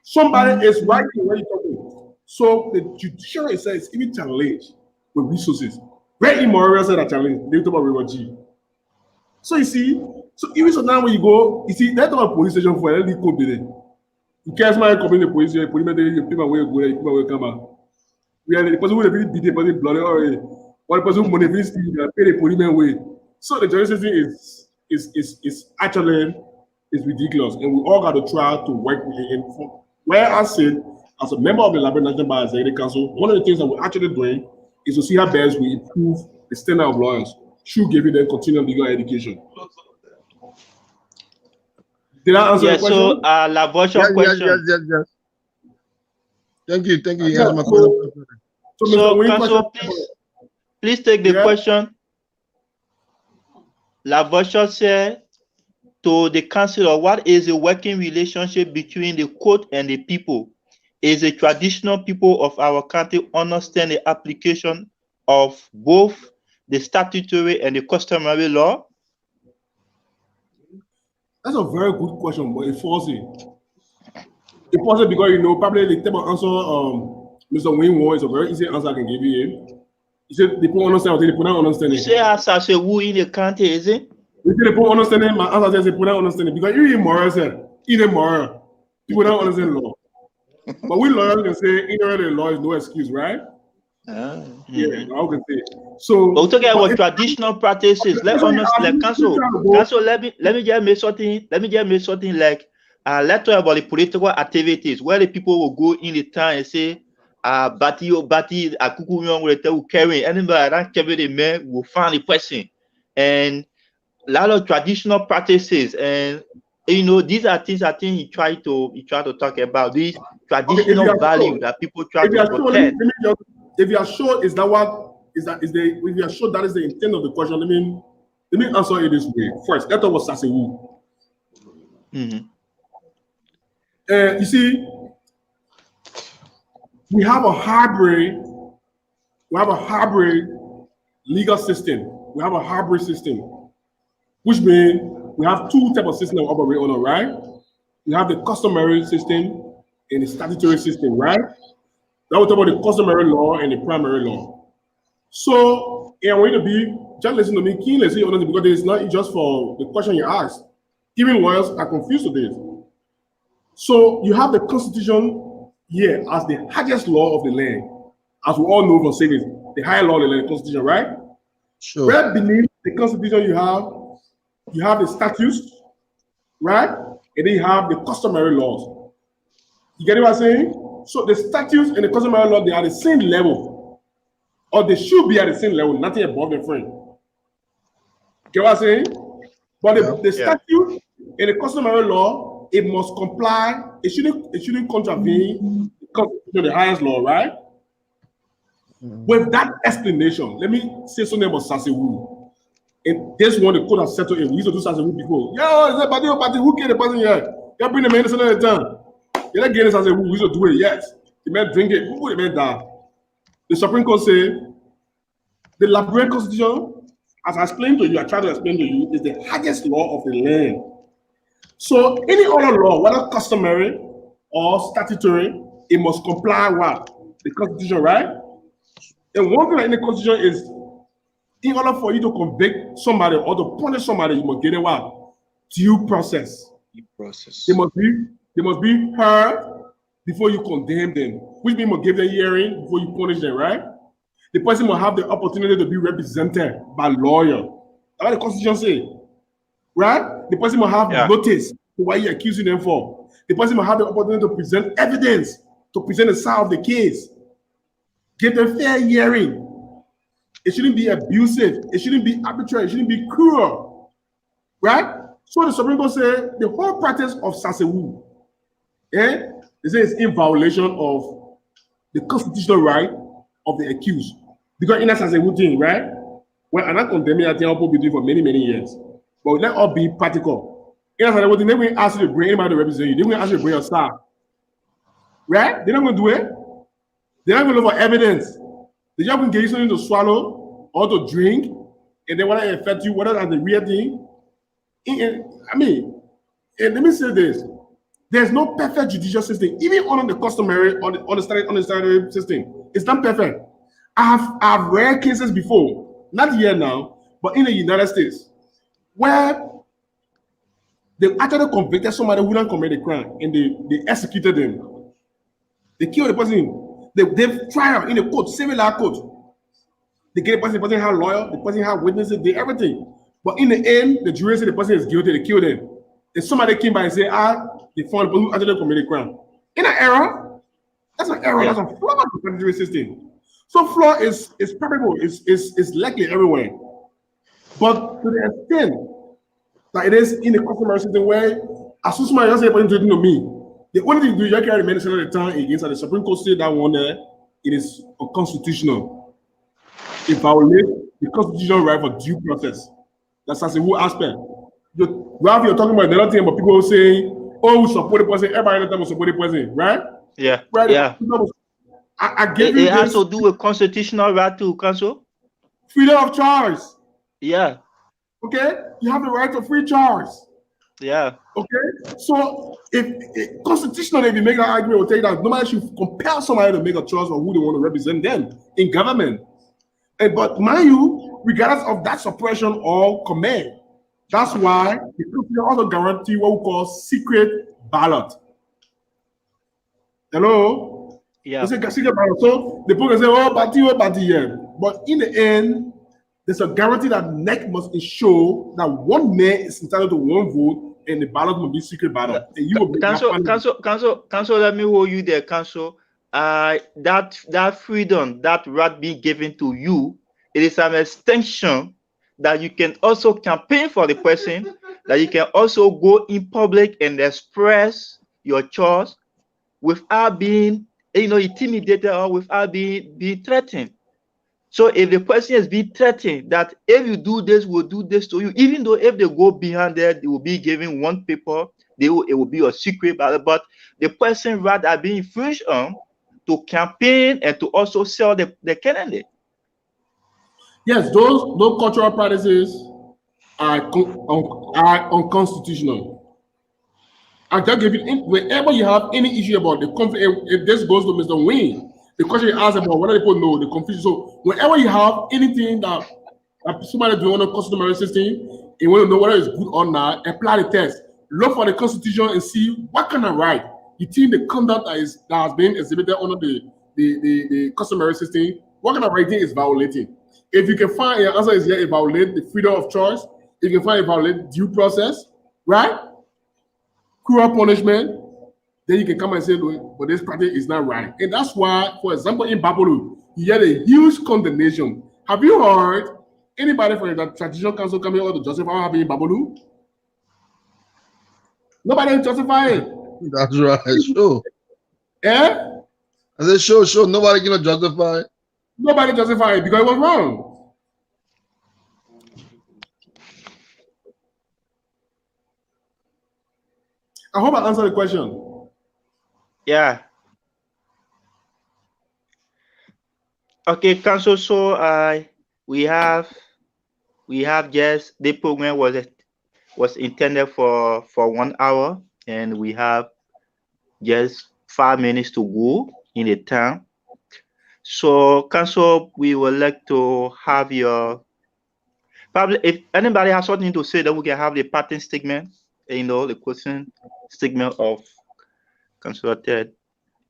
Somebody is writing when you're talking. So the judiciary says even challenge with resources. Very immoral said that challenge. They talk about River G. So you see, so even so now when you go, you see, that's about police station for any code there. You can't smile coming the police station, you pay my way go there, you come away come out. We are the person who really beat the person bloody or one person who money pay the policeman way. So the justice system is actually ridiculous, and we all got to try to work with it. Where I said, as a member of the Liberia National Bar Executive Council, one of the things that we're actually doing is to see how best we improve the standard of lawyers through giving them continual legal education. Did I answer the question? So La Voiture question. Yes. Thank you. Yeah, Yes, so Council, please take the question. La Voiture said to the council, what is the working relationship between the court and the people? Is the traditional people of our country understand the application of both the statutory and the customary law? That's a very good question, but it's falsy. It's falsy because, you know, probably the type of answer Mr. Wayne Ward is a very easy answer I can give you. He said the people understand, they don't understand it. You say as I say who in the country, is it? You say the people understand it, my answer says they don't understand it because you're immoral, sir. Immoral. People don't understand law. But we lawyers can say ignorant of the law is no excuse, right? Yeah, I can say. So but we're talking about traditional practices. Let council, let me just make something like let's talk about the political activities where the people will go in the town and say Bati Akuku will carry anybody that carry the man will find the person. And a lot of traditional practices, and you know, these are things I think he tried to talk about, these traditional value that people try to protect. If you are sure if you are sure that is the intent of the question, let me answer it this way. First, let's talk about Sasewu. You see, we have a hybrid legal system. We have a hybrid system, which means we have two types of systems that operate on, right? you have the customary system and the statutory system, right? Now we talk about the customary law and the primary law. So, I want you to be, just listen to me keenly, because it's not just for the question you asked. Even lawyers are confused with this. So, you have the Constitution here as the highest law of the land. As we all know from civics, the higher law of the land, the Constitution, right? Sure. Right beneath the Constitution, you have the statutes, right? And then you have the customary laws. You get what I'm saying? So the statutes and the customary law, they are the same level, or they should be at the same level, nothing above the frame. Get what I'm saying? But the statute and the customary law, it must comply. It shouldn't contravene the highest law, right? With that explanation, let me say something about Sasewu. And this one, the code has settled in. We used to do Sasewu before. Yo, is that party? Who killed the person here? You bring the man at the time. You not getting Sasewu. We used to do it. Yes, the man drink it. Who put the man down? The Supreme Court say the Liberian Constitution, as I explained to you, I tried to explain to you, is the highest law of the land. So any other law, whether customary or statutory, it must comply with the Constitution, right? And one thing in the Constitution is, in order for you to convict somebody or to punish somebody, you must get a what? Due process. Due process. They must be heard before you condemn them. Which means you must give them hearing before you punish them, right? The person must have the opportunity to be represented by lawyer. That's what the Constitution says, right? The person must have notice to what you're accusing them for. The person must have the opportunity to present evidence, to present the side of the case. Give them fair hearing. It shouldn't be abusive. It shouldn't be arbitrary. It shouldn't be cruel, right? So the Supreme Court said the whole practice of Sasewu, they say it's in violation of the constitutional right of the accused. Because in that Sasewu thing, right? Well, I'm not condemning that thing people be doing for many, many years. But let all be practical. In that Sasewu thing, they will ask you to bring anybody to represent you. They will ask you to bring your staff. Right? They're not going to do it. They're not going to look for evidence. They're just going to give you something to swallow or to drink, and then whether it affects you, whether that's the real thing. I mean, and let me say this. There's no perfect judicial system, even on the customary, on the standard system. It's not perfect. I've read cases before, not here now, but in the United States, where they actually convicted somebody who didn't commit a crime, and they executed them. They killed the person. They've tried in a court, similar court. They get the person had a lawyer, the person had witnesses, they everything. But in the end, the jury said the person is guilty, they killed him. And somebody came by and said, they found the person who actually committed a crime. In an error, that's an error, that's a flaw of the judicial system. So flaw is probable, it's likely everywhere. But to the extent that it is in the customary system where, as soon as somebody else is doing to me, the only thing you do, you can't remain at the time against, and the Supreme Court said that one there, it is unconstitutional. It violates the constitutional right for due process. That's a whole aspect. Ralph, you're talking about another thing about people saying, oh, we support the person, everybody in the time will support the person, right? Yeah. Right. Yeah. I give you it has to do with constitutional right to counsel. Freedom of choice. Yeah. Okay? You have the right to free choice. Yeah. Okay? So if constitutionally, if you make an argument, we'll take that nobody should compel somebody to make a choice on who they want to represent them in government. But mind you, regardless of that suppression or command, that's why the Constitution also guarantee what we call secret ballot. Hello? Yeah. It's a secret ballot. So the people can say, oh, party, yeah. But in the end, there's a guarantee that NEC must ensure that one man is entitled to one vote and the ballot will be secret ballot. And you will be Council, let me hold you there, Council. That freedom, that right being given to you, it is an extension that you can also campaign for the person, that you can also go in public and express your choice without being, intimidated or without being threatened. So if the person is being threatened that if you do this, we'll do this to you, even though if they go behind there, they will be given one paper, it will be a secret ballot, but the person rather being infringed on to campaign and to also sell the candidate. Yes, those cultural practices are unconstitutional. I just give it whenever you have any issue about the confusion. If this goes to Mr. Wayne, the question you asked about whether people know the confusion. So whenever you have anything that somebody doing on a customary system, you want to know whether it's good or not, apply the test. Look for the constitution and see what kind of right you think the conduct that has been exhibited under the customary system, what kind of right is violating. If you can find your answer is yeah, it violate the freedom of choice, if you can find it violate due process, right? Cruel punishment, then you can come and say, but this practice is not right. And that's why, for example, in Babylon, you had a huge condemnation. Have you heard anybody from the Traditional Council coming out to justify what happened in Babylon? Nobody justify it. That's right. Sure. Yeah? I said, sure. Nobody gonna justify it. Nobody justify it because it was wrong. I hope I answered the question. Yeah. Okay, Council. So we have just the program was intended for 1 hour, and we have just 5 minutes to go in the time. So, Council, we would like to have your probably if anybody has something to say, then we can have the pattern statement, the question statement of Councilor Ted.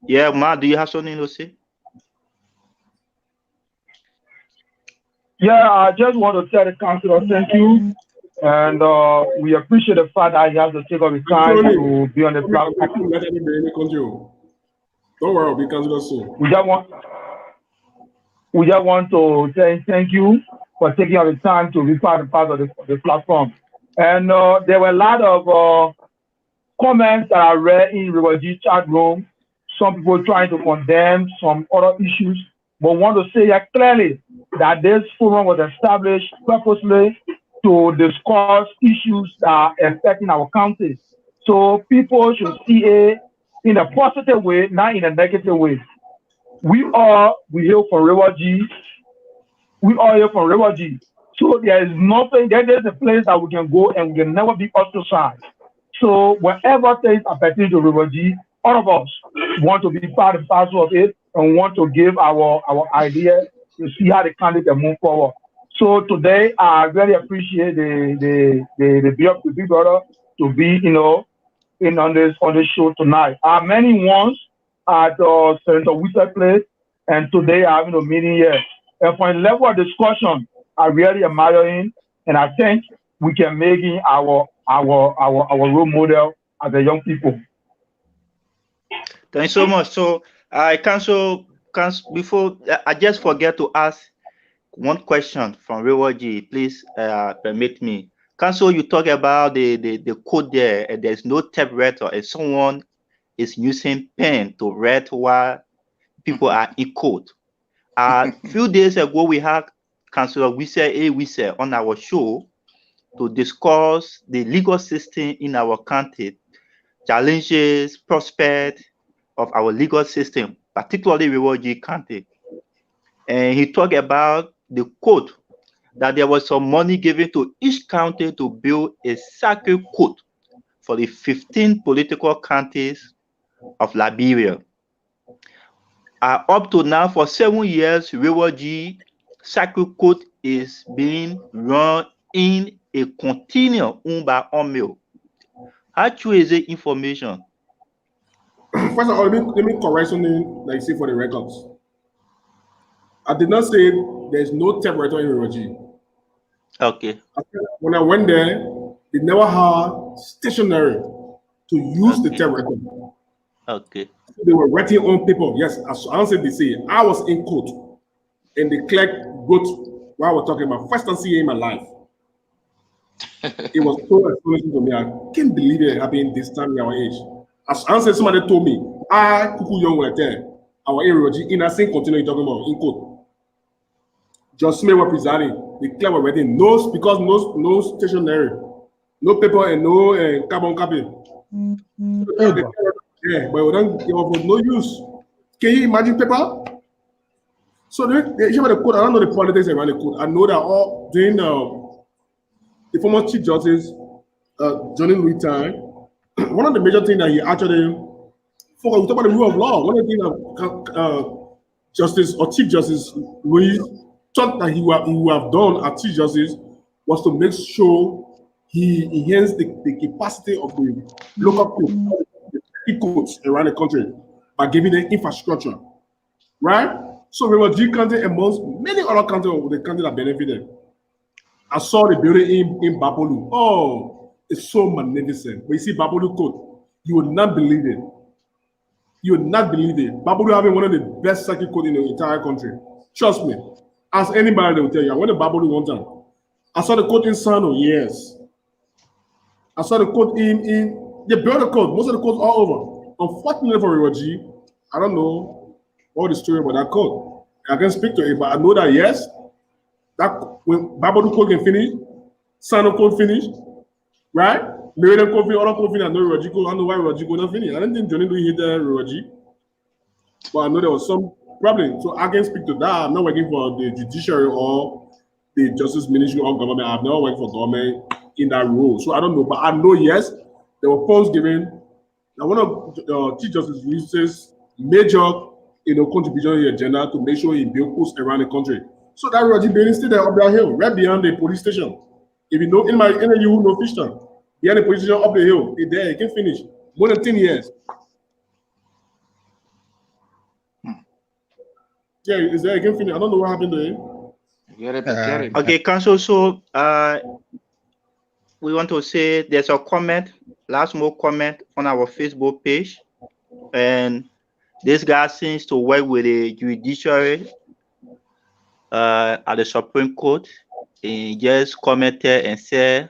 Yeah, Ma, do you have something to say? Yeah, I just want to tell the councilor thank you, and we appreciate the fact that he has to take up his time to be on the platform. Don't worry, I'll be councilor soon. We just want to say thank you for taking up the time to be part of the platform. And there were a lot of comments that I read in River G chat room. Some people trying to condemn some other issues, but want to say that clearly that this forum was established purposely to discuss issues that are affecting our county. So people should see it in a positive way, not in a negative way. We hail from River G. We all hail from River G. So there is nothing, there's a place that we can go and we can never be ostracized. So whenever things are pertaining to River G, all of us want to be part and parcel of it and want to give our idea to see how the candidate can move forward. So today, I really appreciate the big brother to be, in on this show tonight. Many ones at Senator Whistler Place, and today I'm having a meeting here. And for the level of discussion, I really admire him, and I think we can make him our role model as a young people. Thanks so much. So I before I just forget to ask one question from River G. Please permit me. Council, you talk about the code there, and there's no typewriter, and someone is using pen to write while people are in code. A few days ago, we had Councilor Wise on our show to discuss the legal system in our country, challenges, prospects of our legal system, particularly River G County. And he talked about the code, that there was some money given to each county to build a circuit code for the 15 political counties of Liberia. Up to now, for 7 years, River G circuit code is being run in a continuum by Omeo. How true is the information? First of all, let me correct something that you say for the records. I did not say there's no typewriter in River G. Okay. When I went there, they never had stationery to use the typewriter. Okay. So they were writing on paper. Yes, as I said, they say I was in court, and the clerk wrote what I was talking about. First time seeing in my life. It was so astonishing to me. I can't believe it happened this time in our age. As I said, somebody told me, Kuku Young were there. Our area in a same continue talking about in court. Just me were presiding. The clerk were writing because no stationery, no paper, and no carbon copy. Yeah, but it was no use. Can you imagine paper? So they show the code. I don't know the politics around the code. I know that all during the former Chief Justice Johnny Louis time, one of the major things that he actually focused, we talk about the rule of law. One of the things that Chief Justice Louis thought that he would have done as Chief Justice was to make sure he enhanced the capacity of the local courts around the country by giving them infrastructure, right? So Riverview County, amongst many other counties of the country that benefited. I saw the building in Babolu. Oh, it's so magnificent. When you see Babolu Court, you would not believe it. You would not believe it. Babolu having one of the best circuit courts in the entire country. Trust me. Ask anybody, they will tell you. I went to Babolu one time. I saw the court in Sano, yes. I saw the court in they built the court. Most of the courts all over. Unfortunately for River G, I don't know all the story about that court. I can speak to it, but I know that yes, that when Babolu court can finish, Sano court finish, right? Meridian court finish, other court finish. I know River G court. I don't know why River G court not finish. I don't think Johnny do hit River G, but I know there was some problem. So I can speak to that. I'm not working for the judiciary or the Justice Ministry or government. I've never worked for government in that role, so I don't know. But I know yes, there were funds given. Now one of Chief Justice Louis's major, contribution to the agenda to make sure he built courts around the country. So that River G building still there up that hill, right behind the police station. If you know, in you who know Fishtown, behind the police station up the hill, it's there. It can finish more than 10 years. Yeah, it's there. It can finish. I don't know what happened to him. Okay, Council. So we want to say there's a comment, last more comment on our Facebook page, and this guy seems to work with the judiciary at the Supreme Court. He just commented and said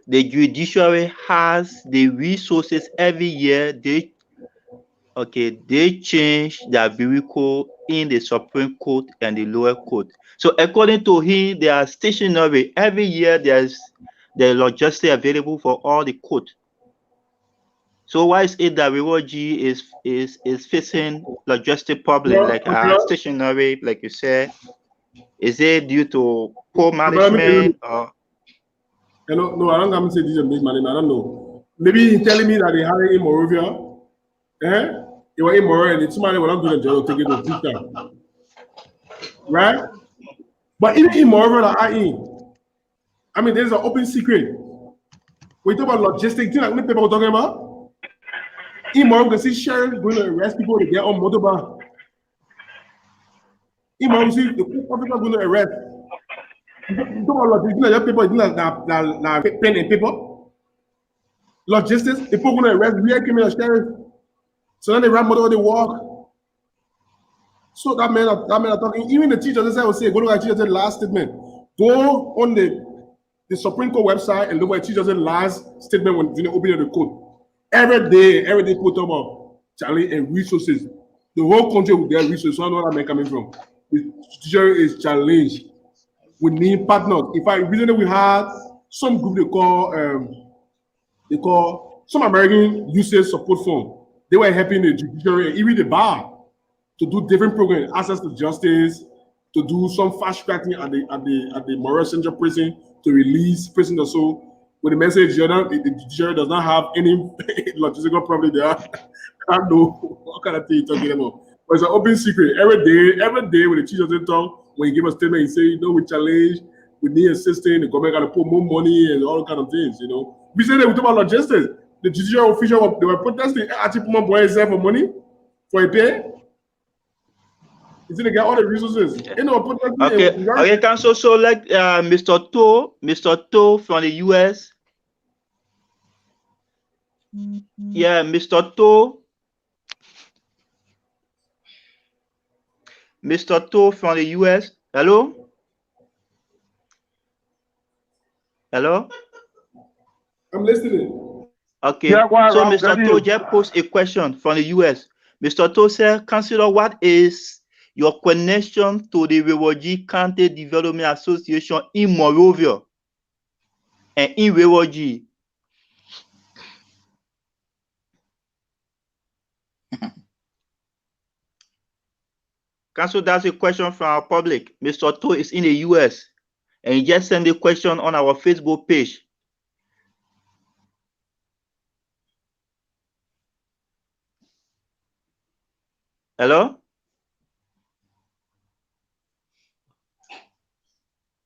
the judiciary has the resources every year. They change their vehicle in the Supreme Court and the lower court. So according to him, they are stationary. Every year there's the logistics available for all the court. So why is it that River G is facing logistic problem like stationary, like you said? Is it due to poor management or? No, I don't have to say this is mismanagement. I don't know. Maybe he's telling me that they hired in Morovia. They were in Morovia and it's somebody will not do the job to take it to Twitter. Right? But even in Morovia that I mean, there's an open secret. We talk about logistics, like what people are talking about. In Morovia, you see sheriff going to arrest people to get on motorbike. In Morovia, you see the people going to arrest. You talk about logistics, people like pen and paper. Logistics, the people going to arrest real criminal sheriff. So then they run motor, they walk. So that man are talking. Even the teacher will say, go look at teacher's last statement. Go on the Supreme Court website and look at teacher's last statement when they open the court. Every day put about Charlie and resources. The whole country with their resources. So I know where I'm coming from. The teacher is challenged. We need partners. In fact, recently we had some group they call some American Usage Support Fund. They were helping the judiciary, even the bar, to do different programs, access to justice, to do some fast tracking at the Moral Central Prison to release prisoners. So with the message, the judiciary does not have any logistical problem there. I don't know what kind of thing you're talking about. But it's an open secret. Every day when the teachers talk, when you give a statement, you say, we challenge, we need assistance, the government got to put more money and all kind of things, We say that we talk about logistics. The judicial official, they were protesting, actually put more boys there for money, for a pay. It's going to get all the resources. Okay, Council. So like Mr. To from the US. Yeah, Mr. To from the US. Hello? I'm listening. Okay, so Mr. To just posed a question from the US. Mr. To said, consider what is your connection to the River G County Development Association in Morovia and in River G. Council, that's a question from our public. Mr. To is in the US and he just sent a question on our Facebook page. Hello?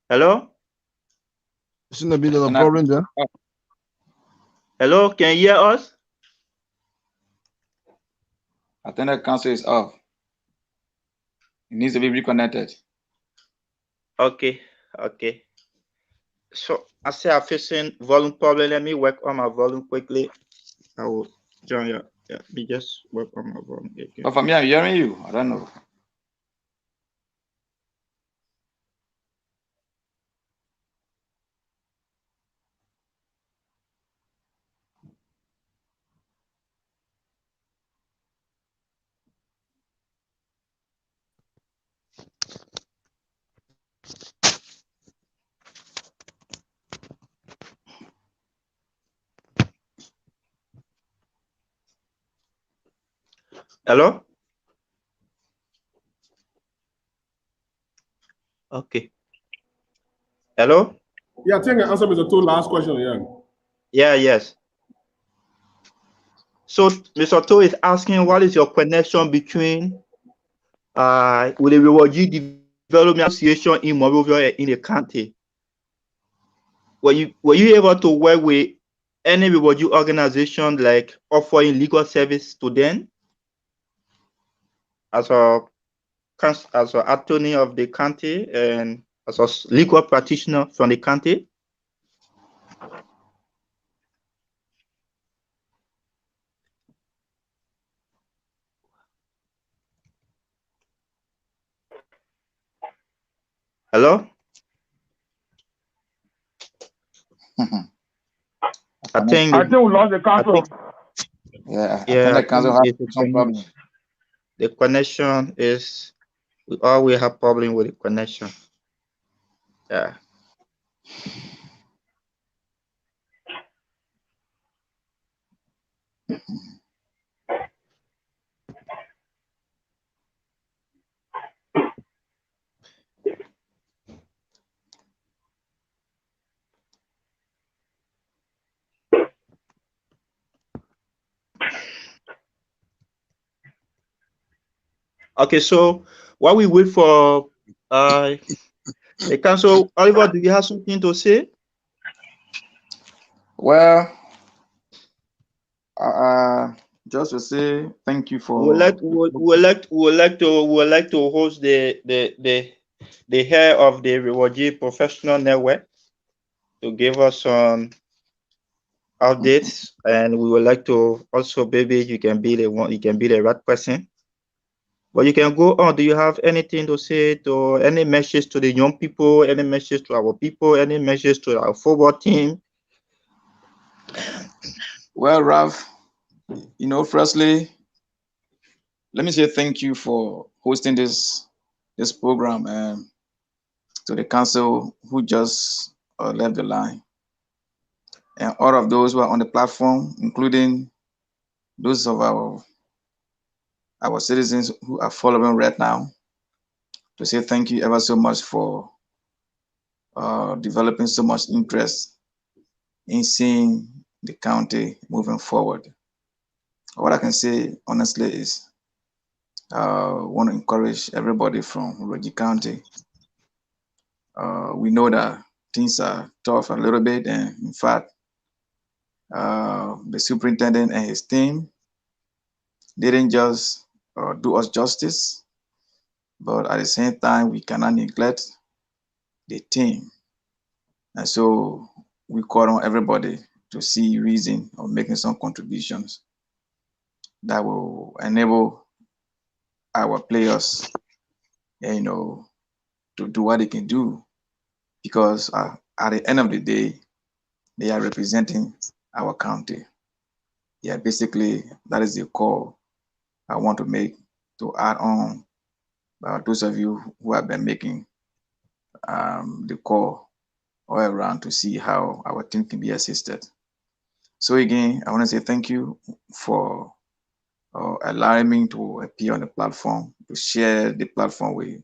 Hello? Seems to be there's a problem there. Hello? Can you hear us? I think the council is off. It needs to be reconnected. Okay. So I say I'm facing volume problem. Let me work on my volume quickly. I will join you. Yeah, me just work on my volume again. But for me, I'm hearing you. I don't know. Hello? Okay. Hello? Yeah, I think I answer Mr. Two last question. Yes. So Mr. To is asking, what is your connection between with the Rewardee Development Association in Monrovia in the county? Were you able to work with any Rewardee organization, like offering legal service to them as an attorney of the county and as a legal practitioner from the county? Hello? I think we lost the council. Yeah, I think the council has some problem. The connection is, we always have problem with the connection. Yeah. Okay, so while we wait for the council, Oliver, do you have something to say? Well, just to say thank you for. We would like to host the head of the Rewardee Professional Network to give us some updates, and we would like to also, maybe you can be the right person. But you can go on. Do you have anything to say, to any message to the young people, any message to our people, any message to our football team? Well, Ralph, firstly, let me say thank you for hosting this program and to the council who just left the line, and all of those who are on the platform, including those of our citizens who are following right now, to say thank you ever so much for developing so much interest in seeing the county moving forward. What I can say honestly is I want to encourage everybody from Rewardee County. We know that things are tough a little bit, and in fact, the superintendent and his team didn't just do us justice, but at the same time, we cannot neglect the team. And so we call on everybody to see reason of making some contributions that will enable our players, to do what they can do, because at the end of the day, they are representing our county. Yeah, basically, that is the call I want to make, to add on those of you who have been making the call all around to see how our team can be assisted. So again, I want to say thank you for allowing me to appear on the platform, to share the platform with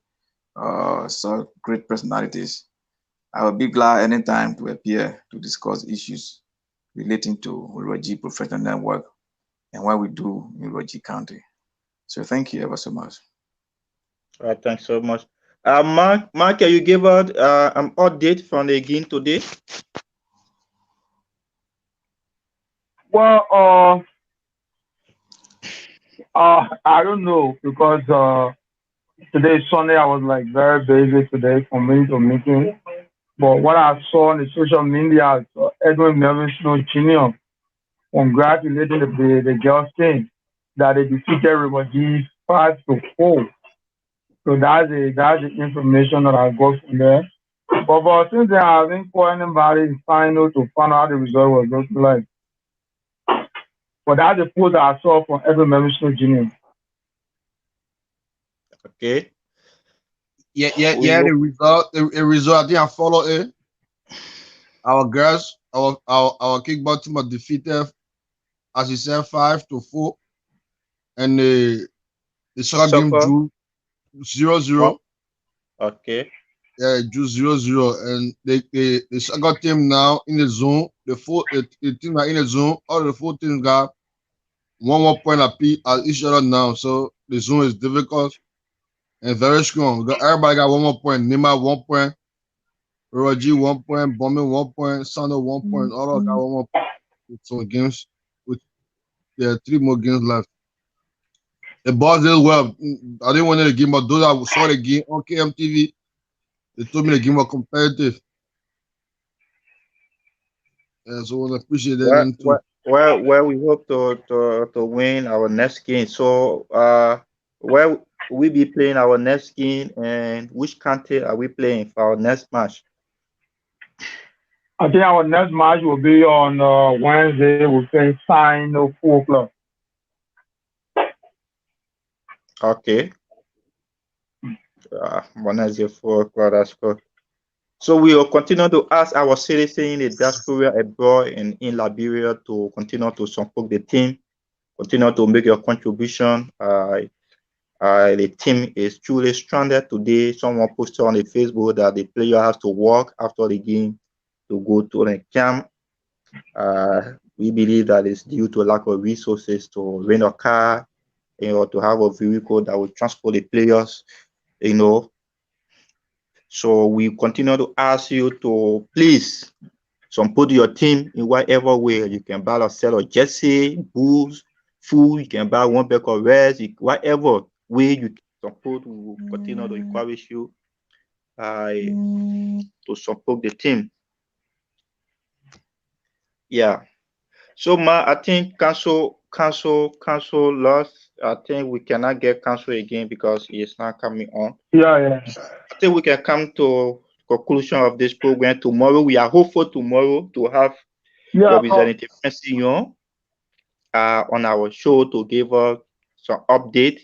such great personalities. I will be glad anytime to appear to discuss issues relating to Rewardee Professional Network and what we do in Rewardee County. So thank you ever so much. All right, thanks so much. Mark, can you give out an update from the game today? Well, I don't know because today is Sunday. I was like very busy today from meeting to meeting. But what I saw on the social media, Edwin Melvin Snow Jr. congratulating the girls team that they defeated Rivers 5-4. So that's the information that I got from there. But since they haven't called anybody in final to find out the result was just like. But that's the post that I saw from Edwin Melvin Snow Jr. Okay. Yeah. The result. I think I follow it. Our girls, our kickball team was defeated, as you said, 5-4, and the soccer game drew 0-0. Okay. Yeah, it drew 0-0, and the soccer team now in the zone. The team are in the zone. All the 4 teams got 1 point apiece at each other now. So the zone is difficult and very strong. Everybody got 1 point. Nima 1 point. Roger 1 point. Bombing 1 point. Sando 1 point. All of got 1 point. So games with there are 3 more games left. The boys did well. I didn't want the game, but those that saw the game on KMTV, they told me the game was competitive. Yeah, so I appreciate that too. Well, we hope to win our next game. So, where we be playing our next game, and which country are we playing for our next match? I think our next match will be on Wednesday. We'll play Sign 4 o'clock. Okay. Wednesday 4 o'clock. That's good. So we will continue to ask our citizens in the diaspora abroad and in Liberia to continue to support the team, continue to make your contribution. The team is truly stranded today. Someone posted on the Facebook that the player has to walk after the game to go to the camp. We believe that it's due to lack of resources to rent a car, to have a vehicle that will transport the players, So we continue to ask you to please support your team in whatever way. You can buy or sell a jersey, booze, food. You can buy 1 bag of rice. Whatever way you can support, we will continue to encourage you to support the team. Yeah. So, I think cancel lost. I think we cannot get cancel again because it's not coming on. Yeah. I think we can come to conclusion of this program tomorrow. We are hopeful tomorrow to have Representative Young on our show to give us some update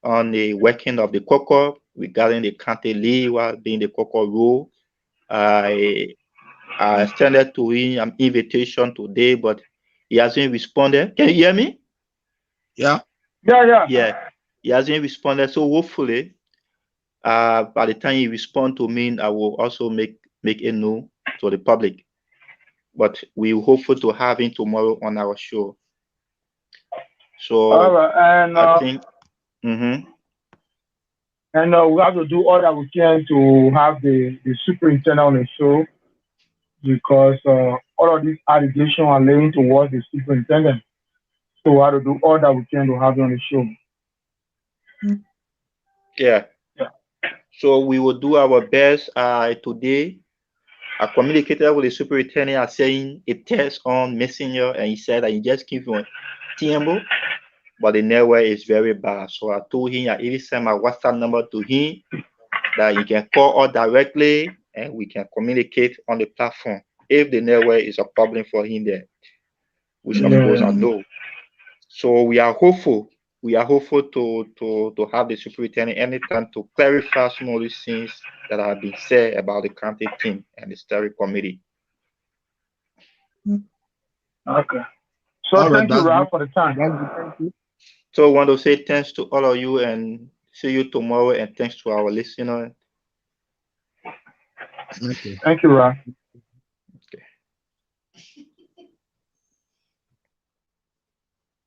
on the working of the COCO regarding the county lead while being the COCO role. I extended to him an invitation today, but he hasn't responded. Can you hear me? Yeah. Yeah. He hasn't responded. So hopefully, by the time he responds to me, I will also make it known to the public. But we hopeful to have him tomorrow on our show. So all right, and I think. And we have to do all that we can to have the superintendent on the show because all of these allegations are leading towards the superintendent. So we have to do all that we can to have him on the show. Yeah. So we will do our best today. I communicated with the superintendent saying a test on Messenger, and he said that he just came from TMO, but the network is very bad. So I told him, I even sent my WhatsApp number to him that he can call us directly and we can communicate on the platform if the network is a problem for him there, which of course I know. So we are hopeful. We are hopeful to have the superintendent anytime to clarify some of these things that have been said about the county team and the steering committee. Okay. So thank you, Ralph, for the time. So I want to say thanks to all of you and see you tomorrow, and thanks to our listeners. Thank you, Ralph.